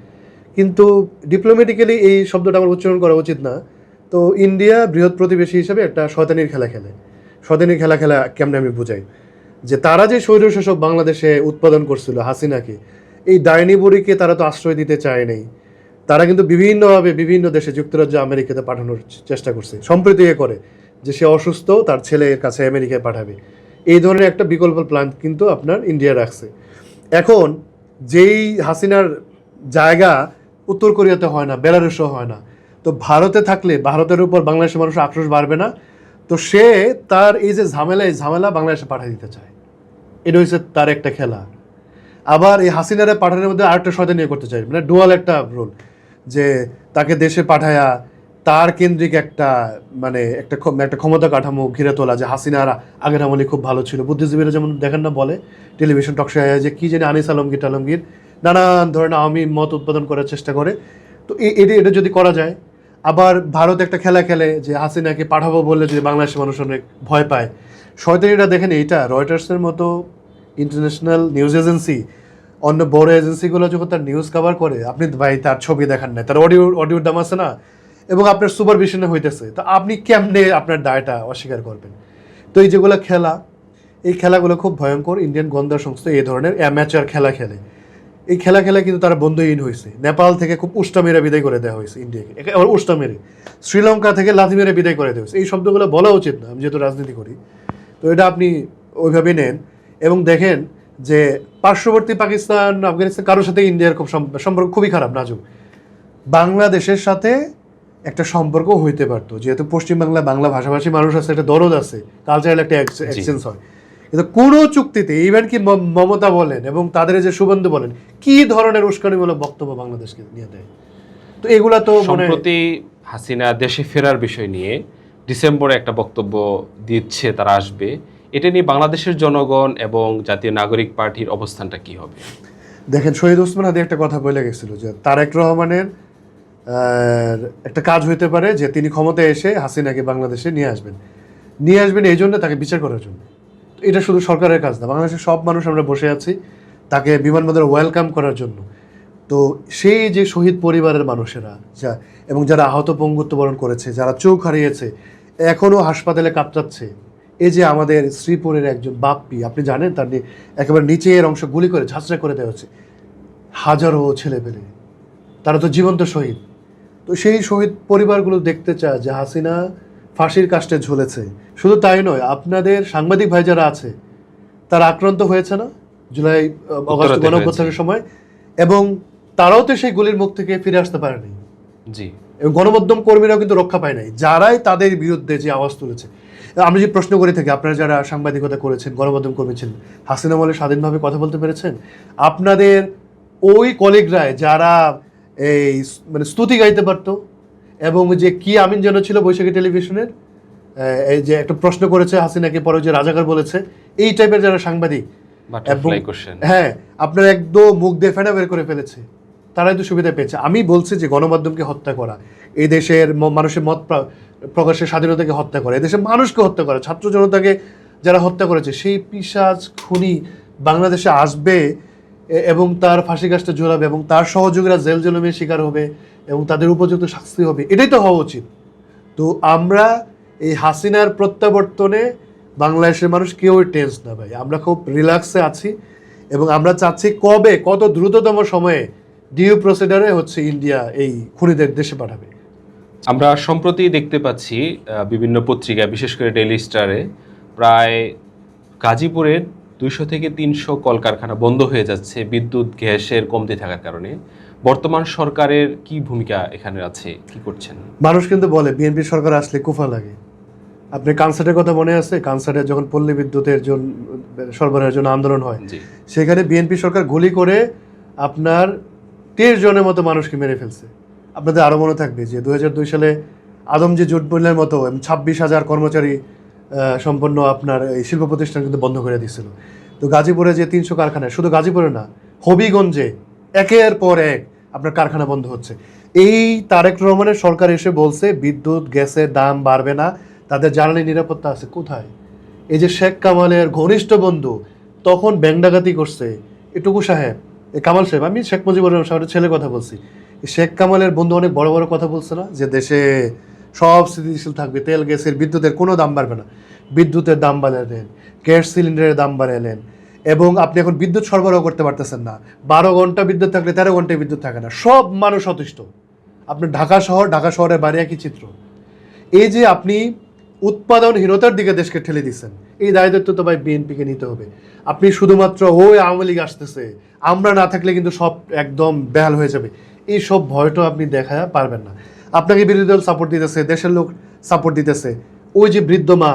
Speaker 1: কিন্তু ডিপ্লোম্যাটিক্যালি এই শব্দটা আমার উচ্চারণ করা উচিত না। তো ইন্ডিয়া বৃহৎ প্রতিবেশী হিসেবে একটা শয়তানির খেলা খেলে। শয়তানির খেলা কেমনে আমি বুঝাই, যে তারা যে স্বৈরশাসক বাংলাদেশে উৎপাদন করছিল হাসিনাকে, এই ডাইনি বুড়িকে তারা তো আশ্রয় দিতে চায় নাই। তারা কিন্তু বিভিন্নভাবে বিভিন্ন দেশে, যুক্তরাজ্য, আমেরিকাতে পাঠানোর চেষ্টা করছে, সম্প্রতি করে যে সে অসুস্থ, তার ছেলের কাছে আমেরিকায় পাঠাবে, এই ধরনের একটা বিকল্প প্ল্যান কিন্তু আপনার ইন্ডিয়া রাখছে। এখন যেই হাসিনার জায়গা উত্তর কোরিয়াতে হয় না, বেলারুশও হয় না, তো ভারতে থাকলে ভারতের উপর বাংলাদেশের মানুষ আক্রোশ বাড়বে না। তো সে তার এই যে ঝামেলা বাংলাদেশে পাঠিয়ে দিতে চায়, এটা হচ্ছে তার একটা খেলা। আবার এই হাসিনারে পাঠানোর মধ্যে আরেকটা শয়তানি করতে চাই, মানে ডুয়াল একটা রোল, যে তাকে দেশে পাঠায়া তার কেন্দ্রিক একটা মানে একটা ক্ষমতা কাঠামো ঘিরে তোলা, যে হাসিনার আগের আমলে খুব ভালো ছিল। বুদ্ধিজীবীরা যেমন দেখেন না, বলে টেলিভিশন টকশো যে কি জানি আনিস আলমগীর নানান ধরনের আওয়ামী মত উৎপাদন করার চেষ্টা করে। তো এটা যদি করা যায়, আবার ভারত একটা খেলা খেলে যে হাসিনাকে পাঠাবো বললে যদি বাংলাদেশের মানুষ অনেক ভয় পায়। শয়তানিটা দেখেন, এইটা রয়টার্সের মতো ইন্টারন্যাশনাল নিউজ এজেন্সি, অন্য বড় এজেন্সিগুলো যখন তার নিউজ কভার করে, আপনি ভাই তার ছবি দেখান না, তার অডিওর দাম আছে না, এবং আপনার সুপারভিশনে হইতেছে, তো আপনি কেমনে আপনার দায়টা অস্বীকার করবেন? তো এই যেগুলো খেলা, এই খেলাগুলো খুব ভয়ঙ্কর। ইন্ডিয়ান গোয়েন্দা সংস্থা এই ধরনের অ্যামেচার খেলা খেলে। এই খেলা কিন্তু তারা বন্ধহীন হয়েছে। নেপাল থেকে খুব উষ্টা মেরে বিদায় করে দেওয়া হয়েছে ইন্ডিয়াকে, আবার উষ্টা মেরে। শ্রীলঙ্কা থেকে লাথি মেরে বিদায় করে দেওয়া হয়েছে। এই শব্দগুলো বলা উচিত না, আমি যেহেতু রাজনীতি করি। তো এটা আপনি ওইভাবে নেন এবং দেখেন যে পার্শ্ববর্তী পাকিস্তান, আফগানিস্তান, কারোর সাথে ইন্ডিয়ার খুব সম্পর্ক খুবই খারাপ, নাজুক। বাংলাদেশের সাথে একটা সম্পর্ক হইতে পারতো, যেহেতু পশ্চিমবাংলা বাংলা ভাষাভাষী মানুষ আছে, একটা দরদ আছে, কালচারাল একটা এক্সচেঞ্জ হয়। কিন্তু কোনো চুক্তিতে, ইভেন কি মমতা বলেন এবং তাদের যে শুভেন্দু বলেন, কি ধরনের উস্কানিমূলক বক্তব্য বাংলাদেশকে নিয়ে দেয়? তো এগুলা তো
Speaker 2: সম্প্রতি হাসিনা দেশে ফেরার বিষয় নিয়ে ডিসেম্বরে একটা বক্তব্য দিচ্ছে তারা আসবে, এটা নিয়ে বাংলাদেশের জনগণ এবং জাতীয় নাগরিক পার্টির অবস্থানটা কি হবে?
Speaker 1: দেখেন, শহীদ ওসমান হাদি একটা কথা বলে গেছিল যে তারেক রহমানের একটা কাজ হইতে পারে যে তিনি ক্ষমতায় এসে হাসিনাকে বাংলাদেশে নিয়ে আসবেন এই জন্য তাকে বিচার করার জন্য। এটা শুধু সরকারের কাজ না, বাংলাদেশের সব মানুষ আমরা বসে আছি তাকে বিমানবন্দরে ওয়েলকাম করার জন্য। তো সেই যে শহীদ পরিবারের মানুষেরা এবং যারা আহত পঙ্গুত্ব বরণ করেছে, যারা চোখ হারিয়েছে, এখনও হাসপাতালে কাতরাচ্ছে, এই যে আমাদের শ্রীপুরের একজন বাপ্পি, আপনি জানেন তার একেবারে নিচের অংশ গুলি করে ঝাঁচড়া করে দেওয়া হচ্ছে, হাজারো ছেলেপেলে, তারা তো জীবন্ত শহীদ। তো সেই শহীদ পরিবারগুলো দেখতে চায় যে হাসিনা ফাঁসির কাস্টে ঝুলেছে। শুধু তাই নয়, আপনাদের সাংবাদিক ভাই যারা আছে তারা আক্রান্ত হয়েছে না জুলাই অগাস্ট গণঅভ্যুত্থানের সময়, এবং তারাও তো সেই গুলির মুখ থেকে ফিরে আসতে পারেনি।
Speaker 2: জি,
Speaker 1: এবং গণমাধ্যম কর্মীরাও কিন্তু রক্ষা পায় নাই, যারাই তাদের বিরুদ্ধে যে আওয়াজ তুলেছে। আমরা যে প্রশ্ন করে থাকি, আপনারা যারা সাংবাদিকতা করেছেন, গণমাধ্যম কর্মী ছিলেন, হাসিনা আমলে স্বাধীনভাবে কথা বলতে পেরেছেন? আপনাদের ওই কলিগরাই যারা এই স্তুতি গাইতে পারতো, এবং যে কি আমিন যেন ছিল বৈশাখী টেলিভিশনের, এই যে একটা প্রশ্ন করেছে হাসিনাকে, পরে যে রাজাকার বলেছে, এই টাইপের যারা সাংবাদিক, হ্যাঁ, আপনার একদম মুখ দিয়ে ফেনা বের করে ফেলেছে, তারাই তো সুবিধা পেয়েছে। আমি বলছি যে গণমাধ্যমকে হত্যা করা, এই দেশের মানুষের মত প্রকাশের স্বাধীনতাকে হত্যা করা, এই দেশের মানুষকে হত্যা করা, ছাত্র জনতাকে যারা হত্যা করেছে, সেই পিশাচ খুনি বাংলাদেশে আসবে এবং তার ফাঁসি গাছটা ঝোলাবে এবং তার সহযোগীরা জেল জুলুমের শিকার হবে এবং তাদের উপযুক্ত শাস্তি হবে। এটাই তো হওয়া উচিত। তো আমরা এই হাসিনার প্রত্যাবর্তনে বাংলাদেশের মানুষ কেউ টেন্স না ভাই, আমরা খুব রিল্যাক্সে আছি এবং আমরা চাচ্ছি কবে কত দ্রুততম সময়ে ডিউ প্রসিডারে ইন্ডিয়া এই খুনিদের দেশে পাঠাবে।
Speaker 2: আমরা সম্প্রতি দেখতে পাচ্ছি বিভিন্ন পত্রিকায়, বিশেষ করে ডেইলি স্টারে, প্রায় গাজীপুরের 200 থেকে 300 কলকারখানা বন্ধ হয়ে যাচ্ছে বিদ্যুৎ গ্যাসের কমতি থাকার কারণে। বর্তমান সরকারের কি ভূমিকা এখানে আছে, কি করছেন?
Speaker 1: মানুষ কিন্তু বলে বিএনপি সরকার আসলে কুফা লাগে। আপনি কানসার্টের কথা মনে আছে? কানসার্টে যখন পল্লী বিদ্যুতের জন্য সরবরাহের জন্য আন্দোলন হয়, সেখানে বিএনপি সরকার গুলি করে আপনার 13 জনের মতো মানুষকে মেরে ফেলছে। আপনাদের আরও মনে থাকবে যে 2002 সালে আদমজি জুট মিলের মতো 26,000 কর্মচারী সম্পন্ন আপনার এই শিল্প প্রতিষ্ঠান কিন্তু বন্ধ করে দিয়েছিল। তো গাজীপুরে যে 300 কারখানা, শুধু গাজীপুরে না, হবিগঞ্জে একের পর এক আপনার কারখানা বন্ধ হচ্ছে। এই তারেক রহমানের সরকার এসে বলছে বিদ্যুৎ গ্যাসের দাম বাড়বে না, তাদের জ্বালানি নিরাপত্তা আছে। কোথায়? এই যে শেখ কামালের ঘনিষ্ঠ বন্ধু তখন ব্যাংক ডাকাতি করছে এটুকু সাহেব, এই কামাল সাহেব, আমি শেখ মুজিবুর রহমান সাহেবের ছেলের কথা বলছি, শেখ কামালের বন্ধু অনেক বড় বড় কথা বলছে না, যে দেশে সব স্থিতিশীল থাকবে, তেল গ্যাসের বিদ্যুতের কোনো দাম বাড়বে না। বিদ্যুতের দাম বাড়ালেন, গ্যাস সিলিন্ডারের দাম বাড়ালেন, এবং আপনি এখন বিদ্যুৎ সরবরাহ করতে পারতেছেন না। 12 ঘন্টা বিদ্যুৎ থাকলে 13 ঘন্টায় বিদ্যুৎ থাকে না, সব মানুষ অতিষ্ঠ। আপনি ঢাকা শহরের বাইরে একই চিত্র। এই যে আপনি উৎপাদনহীনতার দিকে দেশকে ঠেলে দিচ্ছেন, এই দায়িত্ব তো ভাই বিএনপিকে নিতে হবে। আপনি শুধুমাত্র ওই আওয়ামী লীগ আসতেছে, আমরা না থাকলে কিন্তু সব একদম বেহাল হয়ে যাবে, এই সব ভয়টা আপনি দেখা পারবেন না। আপনাকে বিরোধী দল সাপোর্ট দিতেছে, দেশের লোক সাপোর্ট দিতেছে, ওই যে বৃদ্ধ মা,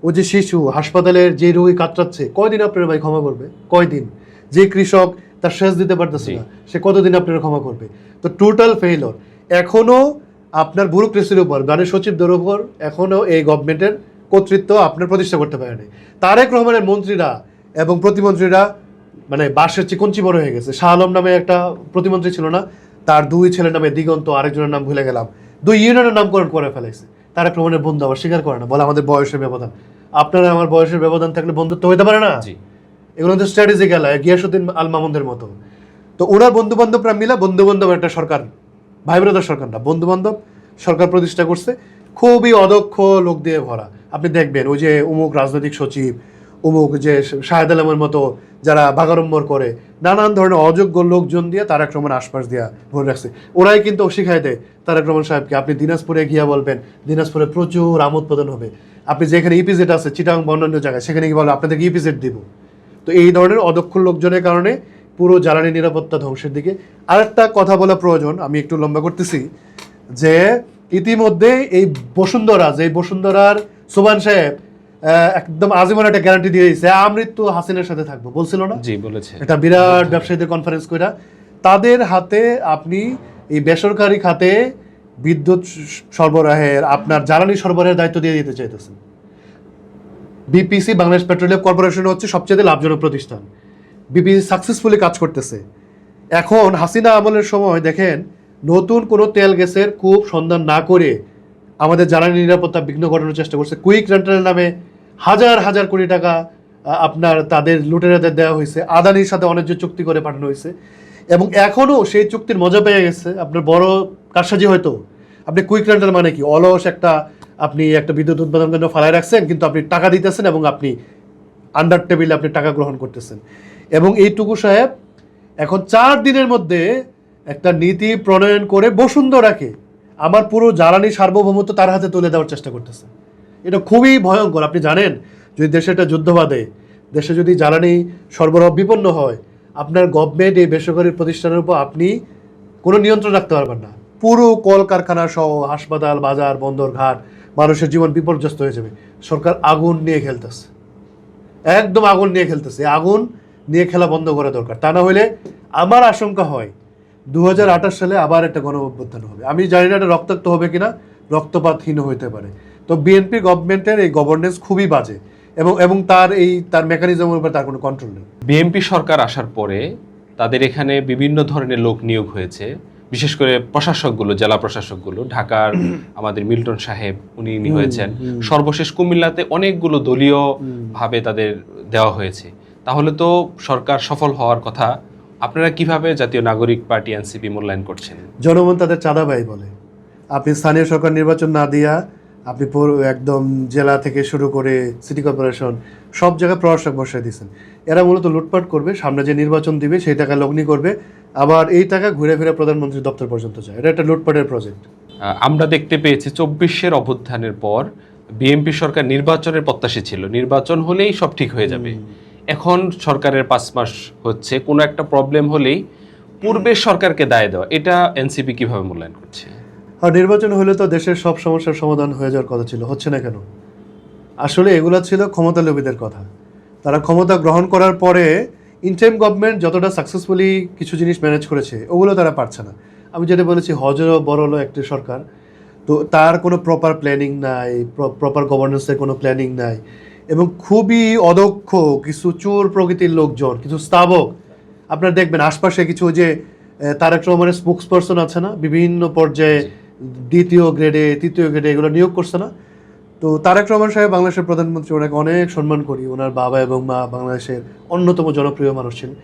Speaker 1: ওই যে শিশু হাসপাতালের যে রোগী কাতরাচ্ছে, কয়দিন আপনার ভাই ক্ষমা করবে? কয়দিন? যে কৃষক তার সেচ দিতে পারতেছে না, সে কতদিন আপনারা ক্ষমা করবে? তো টোটাল ফেইলর। এখনো আপনার ব্যুরোক্রেসির উপর, গানের সচিবদের উপর এখনো এই গভর্নমেন্টের কর্তৃত্ব আপনার প্রতিষ্ঠা করতে পারেনি। তারেক রহমানের মন্ত্রীরা এবং প্রতিমন্ত্রীরা বাঁশের চিকঞ্চি বড় হয়ে গেছে। শাহ আলম নামে একটা প্রতিমন্ত্রী ছিল না, তার 2 ছেলের নামে দিগন্ত, আরেকজনের নাম ভুলে গেলাম, 2 ইউনিয়নের নামকরণ করে ফেলেছে। তারেক রহমানের বন্ধু আবার স্বীকার করে না, বলে আমাদের বয়সের ব্যবধান। আপনারা আমার বয়সের ব্যবধান থাকলে বন্ধুত্ব হইতে পারে না? এগুলো তো স্ট্র্যাটেজি গেলা গিয়াসুদ্দিন আল মামুনদের মতো। তো ওনার বন্ধু বান্ধবরা মিলা বন্ধু একটা সরকার, ভাই ব্রাদার সরকার না, বন্ধু বান্ধব সরকার প্রতিষ্ঠা করছে, খুবই অদক্ষ লোক দিয়ে ভরা। আপনি দেখবেন ওই যে অমুক রাজনৈতিক সচিব, অমুক যে শাহেদ আলমের মতো যারা বাগাড়ম্বর করে, নানান ধরনের অযোগ্য লোকজন দিয়ে তারেক রহমান আশপাশ দিয়া ভরে রাখছে। ওরাই কিন্তু শিখাই দেয় তারেক রহমান সাহেবকে, আপনি দিনাজপুরে গিয়া বলবেন দিনাজপুরে প্রচুর আম উৎপাদন হবে, আপনি যেখানে ইপিজেড আছে চিটাং বা অন্যান্য জায়গায়, সেখানে গিয়ে বলবেন আপনাদেরকে ইপিজেড দিব। তো এই ধরনের অদক্ষ লোকজনের কারণে পুরো জ্বালানি নিরাপত্তা ধ্বংসের দিকে। আরেকটা কথা বলা প্রয়োজন, আমি একটু লম্বা করতেছি, যে ইতিমধ্যে এই বসুন্ধরার সুবান সাহেব একদম আজীবন একটা গ্যারান্টি দিয়ে দিয়েছে, আমৃত্যু হাসিনের সাথে থাকবো, বলছিল না?
Speaker 2: জি, বলেছে।
Speaker 1: একটা বিরাট ব্যবসায়ীদের কনফারেন্স কইরা তাদের হাতে আপনি এই বেসরকারি খাতে বিদ্যুৎ সরবরাহের আপনার জ্বালানি সরবরাহের দায়িত্ব দিয়ে দিতে চাইতেছেন। বিপিসি বাংলাদেশ পেট্রোলিয়াম কর্পোরেশন হচ্ছে সবচেয়ে লাভজনক প্রতিষ্ঠান, বিপিসি সাকসেসফুলি কাজ করতেছে। এখন হাসিনা আমলের সময় দেখেন নতুন কোনো তেল গ্যাসের কূপ সন্ধান না করে আমাদের জ্বালানি নিরাপত্তা বিঘ্ন ঘটানোর চেষ্টা করছে। কুইক রেন্টালের নামে হাজার হাজার কোটি টাকা আপনার তাদের লুটেরাদের দেওয়া হয়েছে, আদানির সাথে অনেক চুক্তি করে পাঠানো হয়েছে এবং এখনও সেই চুক্তির মজা পেয়ে গেছে। আপনার বড় কারসাজি হয়তো, আপনি কুইক রেন্টাল মানে কি, অলস আপনি একটা বিদ্যুৎ উৎপাদন কেন্দ্র ফালায় রাখছেন কিন্তু আপনি টাকা দিতেছেন এবং আপনি আন্ডার টেবিলে আপনি টাকা গ্রহণ করতেছেন। এবং এইটুকু সাহেব এখন 4 দিনের মধ্যে একটা নীতি প্রণয়ন করে বসুন্ধরাকে আমার পুরো জ্বালানি সার্বভৌমত্ব তার হাতে তুলে দেওয়ার চেষ্টা করতেছে। এটা খুবই ভয়ঙ্কর। আপনি জানেন যদি দেশে একটা যুদ্ধ বাঁধে, দেশে যদি জ্বালানি সরবরাহ বিপন্ন হয়, আপনার গভর্নমেন্ট এই বেসরকারি প্রতিষ্ঠানের উপর আপনি কোনো নিয়ন্ত্রণ রাখতে পারবেন না। পুরো কলকারখানা সহ হাসপাতাল, বাজার, বন্দর, ঘাট, মানুষের জীবন বিপর্যস্ত হয়ে যাবে। সরকার আগুন নিয়ে খেলতেছে, একদম আগুন নিয়ে খেলতেছে। আগুন নিয়ে খেলা বন্ধ করা দরকার। তা না হলে আমার আশঙ্কা হয় 2028 সালে আবার একটা গণ অভ্যুত্থান হবে। আমি জানি না এটা রক্তাক্ত হবে কিনা, রক্তপাতহীন হইতে পারে। তো বিএনপি গভর্নমেন্টের এই গভর্নেন্স খুবই বাজে এবং তার মেকানিজমের উপর তার কোনো কন্ট্রোল নেই।
Speaker 2: বিএনপি সরকার আসার পরে তাদের এখানে বিভিন্ন ধরনের লোক নিয়োগ হয়েছে, বিশেষ করে প্রশাসকগুলো, জেলা প্রশাসকগুলো। ঢাকার আমাদের মিল্টন সাহেব উনি হয়েছেন। সর্বশেষ কুমিল্লাতে অনেকগুলো দলীয় ভাবে তাদের দেওয়া হয়েছে। তাহলে তো সরকার সফল হওয়ার কথা। আপনারা কিভাবে জাতীয় নাগরিক পার্টি এনসিপি মূল্যায়ন করছেন?
Speaker 1: জনগণ তাদের চাঁদাবাই বলে। আপনি স্থানীয় সরকার নির্বাচন না দিয়া আপনি একদম জেলা থেকে শুরু করে সিটি কর্পোরেশন সব জায়গায় প্রশাসক বসায় দিয়েছেন। এরা মূলত লুটপাট করবে, সামনে যে নির্বাচন দিবে সেই টাকা লগ্নি করবে, আবার এই টাকা ঘুরে ফিরে প্রধানমন্ত্রীর দপ্তর পর্যন্ত যায়। এটা একটা লুটপাটের প্রজেক্ট।
Speaker 2: আমরা দেখতে পেয়েছি 24-এর অভ্যুত্থানের পর বিএনপি সরকার নির্বাচনের প্রত্যাশী ছিল, নির্বাচন হলেই সব ঠিক হয়ে যাবে। এখন সরকারের 5 মাস হচ্ছে, কোনো একটা প্রবলেম হলেই পূর্বের সরকারকে দায় দেওয়া, এটা এনসিপি কিভাবে মূল্যায়ন করছে?
Speaker 1: আর নির্বাচন হলে তো দেশের সব সমস্যার সমাধান হয়ে যাওয়ার কথা ছিল, হচ্ছে না কেন? আসলে এগুলো ছিল ক্ষমতা লোভীদের কথা। তারা ক্ষমতা গ্রহণ করার পরে ইন্টারিম গভর্নমেন্ট যতটা সাকসেসফুলি কিছু জিনিস ম্যানেজ করেছে ওগুলো তারা পারছে না। আমি যেটা বলেছি, হজরও বড় হলো একটি সরকার, তো তার কোনো প্রপার প্ল্যানিং নাই, প্রপার গভর্নেন্সের কোনো প্ল্যানিং নাই এবং খুবই অদক্ষ কিছু চোর প্রকৃতির লোকজন, কিছু স্থাবক। আপনারা দেখবেন আশপাশে কিছু যে তারেক রহমানের স্পোক্স পারসন আছে না, বিভিন্ন পর্যায়ে 2য় গ্রেডে 3য় গ্রেডে এগুলো নিয়োগ করছে না। তো তারেক রহমান সাহেব বাংলাদেশের প্রধানমন্ত্রী, ওনাকে অনেক সম্মান করি। ওনার বাবা এবং মা বাংলাদেশের অন্যতম জনপ্রিয় মানুষ ছিলেন।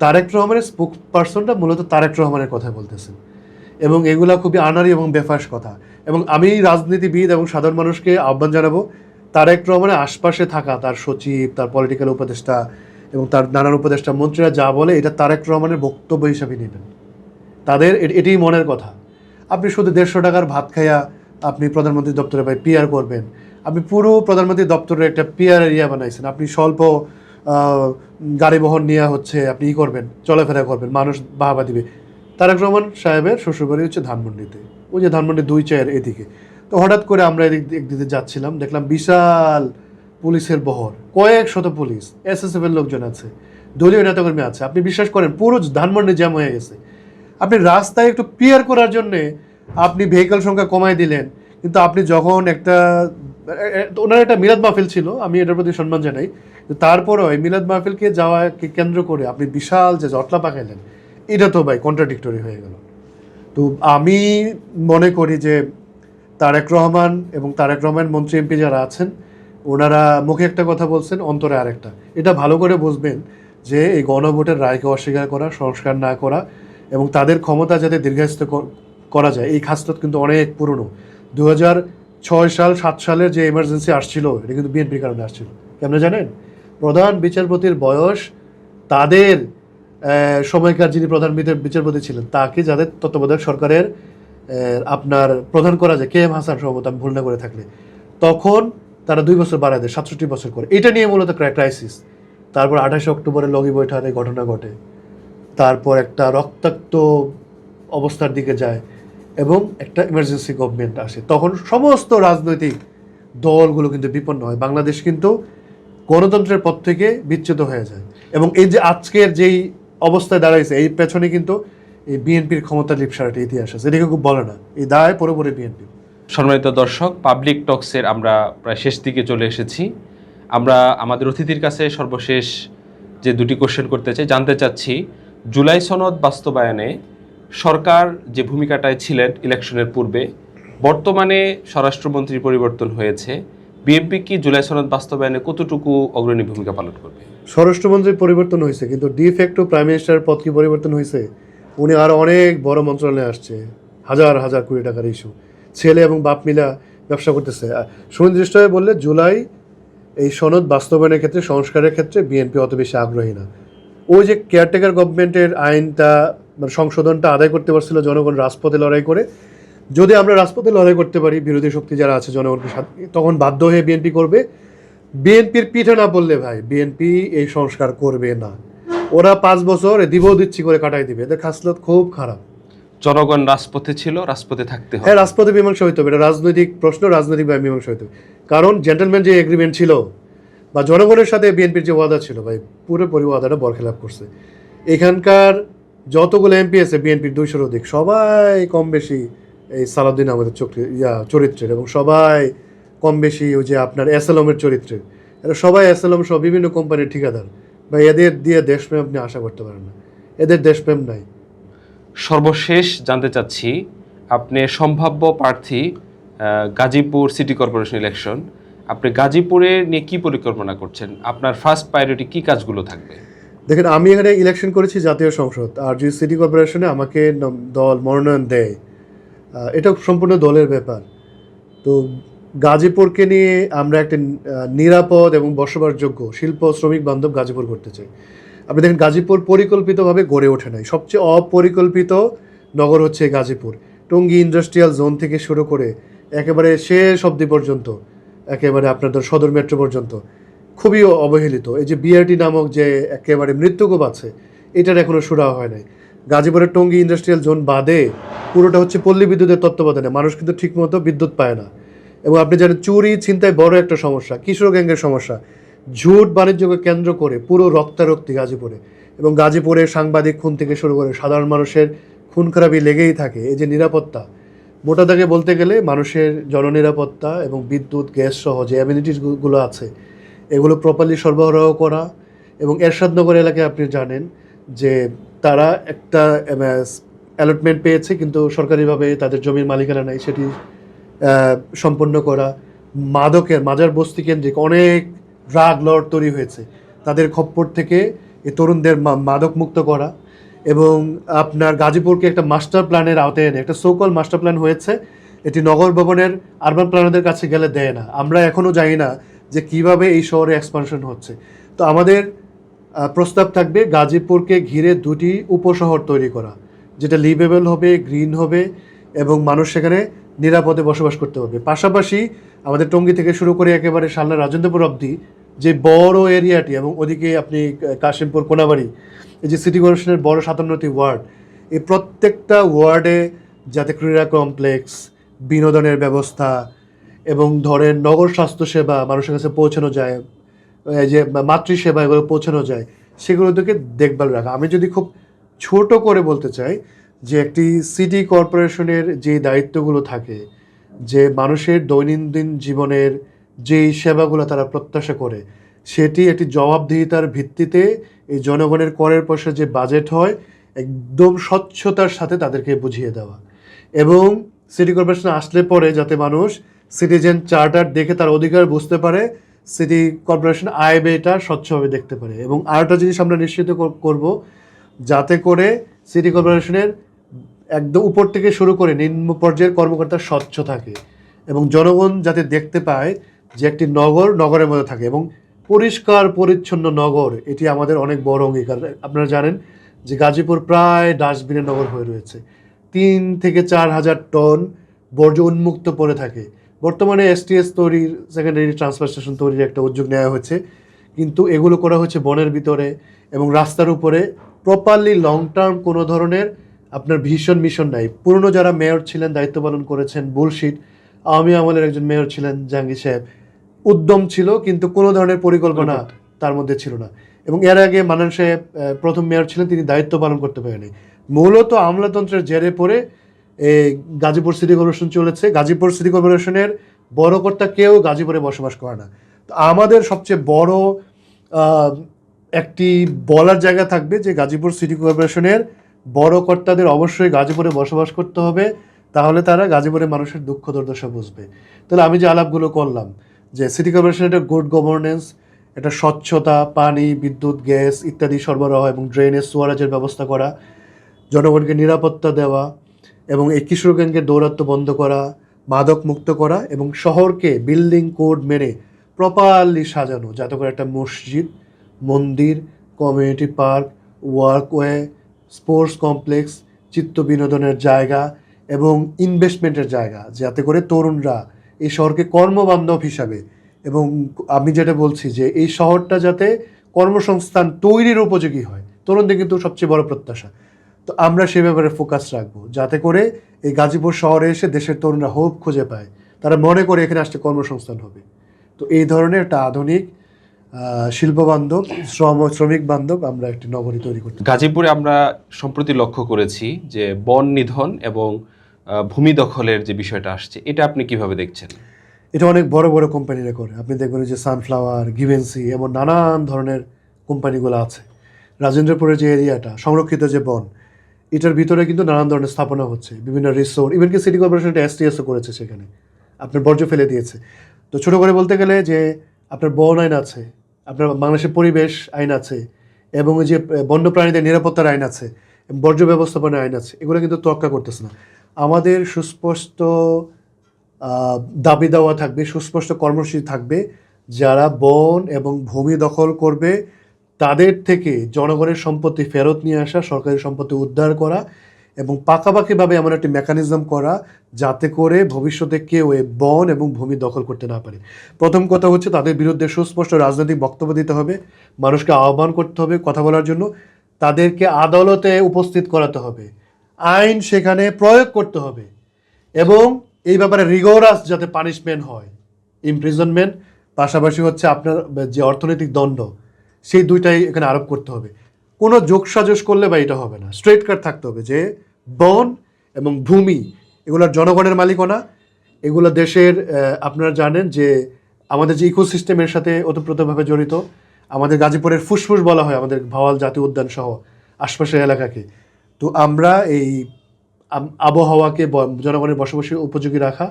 Speaker 1: তারেক রহমানের স্পোক্স পারসনটা মূলত তারেক রহমানের কথা বলতেছেন এবং এগুলা খুবই আনাড়ি এবং বেফাস কথা। এবং আমি রাজনীতিবিদ এবং সাধারণ মানুষকে আহ্বান জানাবো, তারেক রহমানের আশপাশে থাকা তার সচিব, তার পলিটিক্যাল উপদেষ্টা এবং তার নানান উপদেষ্টা মন্ত্রীরা যা বলে এটা তারেক রহমানের বক্তব্য হিসাবে নেবেন। তাদের এটাই মনের কথা। আপনি শুধু 150 টাকার ভাত খাইয়া আপনি প্রধানমন্ত্রী দপ্তরে পিআর করবেন, আপনি পুরো প্রধানমন্ত্রী দপ্তরের একটা পিআর এরিয়া বানাইছেন, আপনি স্বল্প গাড়ি বহন নিয়ে আপনি করবেন, চলাফেরা করবেন, মানুষ বাহবা দিবে। তারেক রহমান সাহেবের শ্বশুরবাড়ি হচ্ছে ধানমন্ডিতে, ওই যে ধানমন্ডি 2-4 এদিকে। তো হঠাৎ করে আমরা একদিকে যাচ্ছিলাম, দেখলাম বিশাল পুলিশের বহর, কয়েক শত পুলিশ, এসএসএফ এর লোকজন আছে, দলীয় নেতাকর্মী আছে। আপনি বিশ্বাস করেন পুরো ধানমন্ডি জ্যাম হয়ে গেছে। আপনি রাস্তায় একটু পিয়ার করার জন্যে আপনি ভেহিকল সংখ্যা কমাই দিলেন, কিন্তু আপনি যখন ওনার একটা মিলাদ মাহফিল ছিল, আমি এটার প্রতি সম্মান জানাই, তারপরেও এই মিলাদ মাহফিলকে যাওয়াকে কেন্দ্র করে আপনি বিশাল যে জটলা পাকাইলেন, এটা তো ভাই কন্ট্রাডিক্টরি হয়ে গেল। তো আমি মনে করি যে তারেক রহমান এবং তারেক রহমান মন্ত্রী এমপি যারা আছেন, ওনারা মুখে একটা কথা বলছেন, অন্তরে আরেকটা। এটা ভালো করে বুঝবেন যে এই গণভোটের রায়কে অস্বীকার করা, সংস্কার না করা এবং তাদের ক্ষমতা যাতে দীর্ঘায়িত করা যায়, এই খাসলত কিন্তু অনেক পুরনো। 2006-7 সালের যে এমার্জেন্সি আসছিল, এটা কিন্তু বিএনপির কারণে আসছিল। কেমন জানেন? প্রধান বিচারপতির বয়স তাদের সময়কার যিনি প্রধান বিচারপতি ছিলেন তাকে যাদের তত্ত্বাবধায়ক সরকারের আপনার প্রধান করা যায়, KM হাসান সম্ভবত, আমি ভুল না করে থাকলে, তখন তারা 2 বছর বাড়ায় দেয়, 67 বছর করে। এটা নিয়ে মূলত ক্রাইসিস। তারপর 28 অক্টোবরে লগি বৈঠার এই ঘটনা ঘটে, তারপর একটা রক্তাক্ত অবস্থার দিকে যায় এবং একটা ইমার্জেন্সি গভর্নমেন্ট আসে। তখন সমস্ত রাজনৈতিক দলগুলো কিন্তু বিপন্ন হয়, বাংলাদেশ কিন্তু গণতন্ত্রের পথ থেকে বিচ্যুত হয়ে যায়। এবং এই যে আজকের যেই অবস্থায় দাঁড়াইছে, এই পেছনে কিন্তু এই বিএনপির ক্ষমতা লিপসার একটা ইতিহাস আছে, এটাকে খুব বলে না, এই দায় পুরোপুরি বিএনপি।
Speaker 2: সম্মানিত দর্শক, পাবলিক টক্সের আমরা প্রায় শেষ দিকে চলে এসেছি। আমরা আমাদের অতিথির কাছে সর্বশেষ যে দুটি কোশ্চেন করতে চাই, জানতে চাচ্ছি জুলাই সনদ বাস্তবায়নে সরকার যে ভূমিকাটায় ছিলেন ইলেকশনের পূর্বে, বর্তমানে স্বরাষ্ট্রমন্ত্রীর পরিবর্তন হয়েছে, বিএনপি কি জুলাই সনদ বাস্তবায়নে কতটুকু অগ্রণী ভূমিকা পালন করবে?
Speaker 1: স্বরাষ্ট্রমন্ত্রীর পরিবর্তন হয়েছে, কিন্তু ডিফ্যাক্টো প্রাইম মিনিস্টারের পদ কি পরিবর্তন হয়েছে? উনি আরও অনেক বড় মন্ত্রণালয়ে আসছে, হাজার হাজার কোটি টাকার ইস্যু, ছেলে এবং বাপ মিলা ব্যবসা করতেছে। সুনির্দিষ্টভাবে বললে জুলাই এই সনদ বাস্তবায়নের ক্ষেত্রে, সংস্কারের ক্ষেত্রে বিএনপি অত বেশি আগ্রহী না। ওই যে কেয়ারটেকার গভর্নমেন্টের আইনটা মানে সংশোধনটা আদায় করতে পারছিল জনগণ রাজপথে লড়াই করে। যদি আমরা রাজপথে লড়াই করতে পারি, বিরোধী শক্তি যারা আছে জনগণকে তখন বাধ্য হয়ে বিএনপি করবে। বিএনপির পিঠে না পড়লে ভাই বিএনপি এই সংস্কার করবে না। ওরা 5 বছর দিব দিচ্ছি করে কাটাই দিবে, এদের খাসলত খুব খারাপ।
Speaker 2: জনগণ রাজপথে ছিল, রাজপথে থাকতে হবে।
Speaker 1: হ্যাঁ, রাজপথে মীমাংসা হইতে হবে, এটা রাজনৈতিক প্রশ্ন, রাজনৈতিকভাবে মীমাংসা হইতে হবে। কারণ জেন্টলম্যান যে এগ্রিমেন্ট ছিল বা জনগণের সাথে বিএনপির যে ওয়াদা ছিল ভাই, পুরোপুরি ওয়াদাটা বরখেলাপ করছে। এখানকার যতগুলো এমপি আছে বিএনপির 200-র অধিক, সবাই কম বেশি এই সালাউদ্দিন আমাদের চরিত্রের, এবং সবাই কম বেশি ওই যে আপনার এসএলএমের চরিত্রের। এরা সবাই এসএলএম সহ বিভিন্ন কোম্পানির ঠিকাদার। বা এদের দিয়ে দেশপ্রেম আপনি আশা করতে পারেন না, এদের দেশপ্রেম নাই।
Speaker 2: সর্বশেষ জানতে চাচ্ছি, আপনি সম্ভাব্য প্রার্থী গাজীপুর সিটি কর্পোরেশন ইলেকশন, আপনি গাজীপুরে নিয়ে কি পরিকল্পনা করছেন? আপনার ফার্স্ট প্রায়োরিটি কি কাজগুলো থাকবে?
Speaker 1: দেখেন, আমি এখানে ইলেকশন করেছি জাতীয় সংসদ, আর যদি সিটি কর্পোরেশনে আমাকে দল মনোনয়ন দেয়, এটা সম্পূর্ণ দলের ব্যাপার। তো গাজীপুরকে নিয়ে আমরা একটা নিরাপদ এবং বসবাসযোগ্য শিল্প শ্রমিক বান্ধব গাজীপুর করতে চাই। আপনি দেখেন, গাজীপুর পরিকল্পিতভাবে গড়ে ওঠে নাই, সবচেয়ে অপরিকল্পিত নগর হচ্ছে গাজীপুর। টঙ্গী ইন্ডাস্ট্রিয়াল জোন থেকে শুরু করে একেবারে শেষ অবধি পর্যন্ত, একেবারে আপনাদের সদর মেট্রো পর্যন্ত খুবই অবহেলিত। এই যে বিআরটি নামক যে একেবারে মৃত্যুকূপ আছে, এটার এখনও শুরু হয় নাই। গাজীপুরের টঙ্গী ইন্ডাস্ট্রিয়াল জোন বাদে পুরোটা হচ্ছে পল্লী বিদ্যুতের তত্ত্বাবধানে, মানুষ কিন্তু ঠিকমতো বিদ্যুৎ পায় না। এবং আপনি জানেন, চুরি ছিনতাই বড় একটা সমস্যা, কিশোর গ্যাংয়ের সমস্যা, ঝুট বাণিজ্যকে কেন্দ্র করে পুরো রক্তারক্তি গাজীপুরে। এবং গাজীপুরে সাংবাদিক খুন থেকে শুরু করে সাধারণ মানুষের খুন খারাপি লেগেই থাকে। এই যে নিরাপত্তা, মোটা দাগে বলতে গেলে মানুষের জননিরাপত্তা এবং বিদ্যুৎ গ্যাস সহ যে অ্যামিনিটিসগুলো আছে, এগুলো প্রপারলি সরবরাহ করা। এবং এরশাদনগর এলাকায় আপনি জানেন যে তারা একটা অ্যালটমেন্ট পেয়েছে, কিন্তু সরকারিভাবে তাদের জমির মালিকানা নাই, সেটি সম্পন্ন করা। মাজার বস্তি কেন্দ্রিক অনেক ড্রাগ লর্ড তৈরি হয়েছে, তাদের খপ্পর থেকে এই তরুণদের মাদক মুক্ত করা। এবং আপনার গাজীপুরকে একটা মাস্টার প্ল্যানের আওতায় এনে, একটা সোকল মাস্টার প্ল্যান হয়েছে, এটি নগর ভবনের আরবান প্ল্যানারদের কাছে গেলে দেয় না। আমরা এখনও জানি না যে কিভাবে এই শহরে এক্সপানশন হচ্ছে। তো আমাদের প্রস্তাব থাকবে গাজীপুরকে ঘিরে 2টি উপশহর তৈরি করা, যেটা লিভেবল হবে, গ্রিন হবে এবং মানুষ সেখানে নিরাপদে বসবাস করতে পারবে। পাশাপাশি আমাদের টঙ্গী থেকে শুরু করে একেবারে শালনা রাজেন্দ্রপুর অবধি যে বড় এরিয়াটি, এবং ওদিকে আপনি কাশিমপুর, কোনাবাড়ি, এই যে সিটি কর্পোরেশনের বড় 57টি ওয়ার্ড, এই প্রত্যেকটা ওয়ার্ডে যাতে ক্রীড়া কমপ্লেক্স, বিনোদনের ব্যবস্থা এবং ধরেন নগর স্বাস্থ্যসেবা মানুষের কাছে পৌঁছানো যায়, এই যে মাতৃসেবা এগুলো পৌঁছানো যায়, সেগুলো থেকে দেখভাল রাখা। আমি যদি খুব ছোট করে বলতে চাই যে একটি সিটি কর্পোরেশনের যে দায়িত্বগুলো থাকে, যে মানুষের দৈনন্দিন জীবনের যেই সেবাগুলো তারা প্রত্যাশা করে, সেটি একটি জবাবদিহিতার ভিত্তিতে এই জনগণের করের পয়সা যে বাজেট হয়, একদম স্বচ্ছতার সাথে তাদেরকে বুঝিয়ে দেওয়া। এবং সিটি কর্পোরেশন আসলে পরে যাতে মানুষ সিটিজেন চার্টার দেখে তার অধিকার বুঝতে পারে, সিটি কর্পোরেশন আয় ব্যয়টা স্বচ্ছভাবে দেখতে পারে। এবং আরেকটা জিনিস আমরা নিশ্চিত করব, যাতে করে সিটি কর্পোরেশনের একদম উপর থেকে শুরু করে নিম্ন পর্যায়ের কর্মকর্তা স্বচ্ছ থাকে, এবং জনগণ যাতে দেখতে পায় যে একটি নগরের মধ্যে থাকে এবং পরিষ্কার পরিচ্ছন্ন নগর। এটি আমাদের অনেক বড় অঙ্গীকার। আপনারা জানেন যে গাজীপুর প্রায় ডাস্টবিনের নগর হয়ে রয়েছে, 3 থেকে 4 হাজার টন বর্জ্য উন্মুক্ত পড়ে থাকে। বর্তমানে এসটিএস তৈরির, সেকেন্ডারি ট্রান্সফার স্টেশন তৈরির একটা উদ্যোগ নেওয়া হয়েছে, কিন্তু এগুলো করা হচ্ছে বনের ভিতরে এবং রাস্তার উপরে। প্রপারলি লং টার্ম কোনো ধরনের আপনার ভীষণ মিশন নাই। পুরনো যারা মেয়র ছিলেন, দায়িত্ব পালন করেছেন, বুলশিট। আওয়ামী আমলের একজন মেয়র ছিলেন জাহাঙ্গীর সাহেব, উদ্যম ছিল কিন্তু কোনো ধরনের পরিকল্পনা তার মধ্যে ছিল না। এবং এর আগে মান্নান সাহেব প্রথম মেয়র ছিলেন, তিনি দায়িত্ব পালন করতে পারেনি। মূলত আমলাতন্ত্রের জেরে পড়ে এই গাজীপুর সিটি কর্পোরেশন চলেছে। গাজীপুর সিটি কর্পোরেশনের বড় কর্তা কেউ গাজীপুরে বসবাস করে না। তো আমাদের সবচেয়ে বড় একটি বলার জায়গা থাকবে যে গাজীপুর সিটি কর্পোরেশনের বড় কর্তাদের অবশ্যই গাজীপুরে বসবাস করতে হবে, তাহলে তারা গাজীপুরের মানুষের দুঃখ দুর্দশা বুঝবে। তাহলে আমি যে আলাপগুলো করলাম যে সিটি কর্পোরেশনের একটা গুড গভর্নেন্স, এটা স্বচ্ছতা, পানি, বিদ্যুৎ, গ্যাস ইত্যাদি সরবরাহ এবং ড্রেনেজ সুয়ারেজের ব্যবস্থা করা, জনগণকে নিরাপত্তা দেওয়া এবং এই কিশোর গ্যাংয়ের দৌরাত্ম্য বন্ধ করা, মাদক মুক্ত করা এবং শহরকে বিল্ডিং কোড মেনে প্রপারলি সাজানো, যাতে করে একটা মসজিদ, মন্দির, কমিউনিটি পার্ক, ওয়ার্কওয়ে, স্পোর্টস কমপ্লেক্স, চিত্ত বিনোদনের জায়গা এবং ইনভেস্টমেন্টের জায়গা, যাতে করে তরুণরা এই শহরকে কর্মবান্ধব হিসাবে, এবং আমি যেটা বলছি যে এই শহরটা যাতে কর্মসংস্থান তৈরির উপযোগী হয়, তরুণদের কিন্তু সবচেয়ে বড় প্রত্যাশা। তো আমরা সে ব্যাপারে ফোকাস রাখবো, যাতে করে এই গাজীপুর শহরে এসে দেশের তরুণরা হোপ খুঁজে পায়, তারা মনে করে এখানে আসলে কর্মসংস্থান হবে। তো এই ধরনের একটা আধুনিক শিল্পবান্ধব, শ্রমিক বান্ধব আমরা একটি নগরী তৈরি করতে।
Speaker 2: গাজীপুরে আমরা সম্প্রতি লক্ষ্য করেছি যে বন নিধন এবং ভূমি দখলের যে বিষয়টা আসছে, এটা আপনি কিভাবে দেখছেন?
Speaker 1: এটা অনেক বড় বড় কোম্পানিরা করে। আপনি দেখবেন যে সানফ্লাওয়ার, গিভেন্সি এমন নানান ধরনের কোম্পানিগুলো আছে। রাজেন্দ্রপুরের যে এরিয়াটা সংরক্ষিত যে বন, এটার ভিতরে কিন্তু নানান ধরনের স্থাপনা হচ্ছে, বিভিন্ন রিসোর্ট, ইভেন কি সিটি কর্পোরেশন একটা এসটিএসও করেছে, সেখানে আপনার বর্জ্য ফেলে দিয়েছে। তো ছোটো করে বলতে গেলে যে আপনার বন আইন আছে, আপনার বাংলাদেশের পরিবেশ আইন আছে, এবং যে বন্যপ্রাণীদের নিরাপত্তার আইন আছে, বর্জ্য ব্যবস্থাপনা আইন আছে, এগুলো কিন্তু তোয়াক্কা করতেছে না। আমাদের সুস্পষ্ট দাবি দেওয়া থাকবে, সুস্পষ্ট কর্মসূচি থাকবে, যারা বন এবং ভূমি দখল করবে তাদের থেকে জনগণের সম্পত্তি ফেরত নিয়ে আসা, সরকারি সম্পত্তি উদ্ধার করা এবং পাকাপাকিভাবে এমন একটি মেকানিজম করা যাতে করে ভবিষ্যতে কেউ এই বন এবং ভূমি দখল করতে না পারে। প্রথম কথা হচ্ছে তাদের বিরুদ্ধে সুস্পষ্ট রাজনৈতিক বক্তব্য দিতে হবে, মানুষকে আহ্বান করতে হবে কথা বলার জন্য, তাদেরকে আদালতে উপস্থিত করাতে হবে, আইন সেখানে প্রয়োগ করতে হবে এবং এই ব্যাপারে রিগোরাস যাতে পানিশমেন্ট হয়, ইমপ্রিজনমেন্ট, পাশাপাশি হচ্ছে আপনার যে অর্থনৈতিক দণ্ড, সেই দুইটাই এখানে আরোপ করতে হবে। কোনো যোগসাজশ করলে বা এটা হবে না, স্ট্রেট কাট থাকতে হবে যে বন এবং ভূমি এগুলোর জনগণের মালিকানা, এগুলো দেশের, আপনারা জানেন যে আমাদের যে ইকোসিস্টেমের সাথে ওতপ্রোতভাবে জড়িত। আমাদের গাজীপুরের ফুসফুস বলা হয় আমাদের ভাওয়াল জাতীয় উদ্যান সহ আশপাশের এলাকাকে। তো আমরা এই আবহাওয়াকে জনগণের বসবাসের উপযোগী রাখা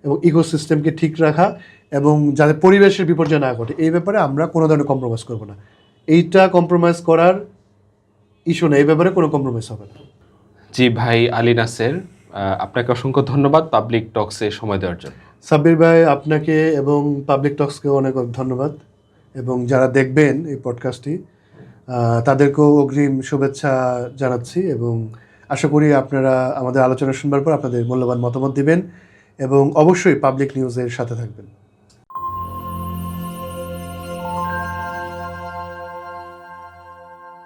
Speaker 1: এবং ইকোসিস্টেমকে ঠিক রাখা এবং যাতে পরিবেশের বিপর্যয় না ঘটে, এই ব্যাপারে আমরা কোনো ধরনের কম্প্রোমাইজ করবো না। এইটা কম্প্রোমাইজ করার ইস্যু না, এই ব্যাপারে কোনো কম্প্রোমাইজ হবে না।
Speaker 2: জি ভাই আলী নাসের, আপনাকে অসংখ্য ধন্যবাদ পাবলিক টক্সে সময় দেওয়ার জন্য।
Speaker 1: সাব্বির ভাই, আপনাকে এবং পাবলিক টক্সকেও অনেক ধন্যবাদ, এবং যারা দেখবেন এই পডকাস্টটি তাদেরকেও অগ্রিম শুভেচ্ছা জানাচ্ছি, এবং আশা করি আপনারা আমাদের আলোচনা শুনবার পর আপনাদের মূল্যবান মতামত দিবেন এবং অবশ্যই পাবলিক নিউজের সাথে থাকবেন।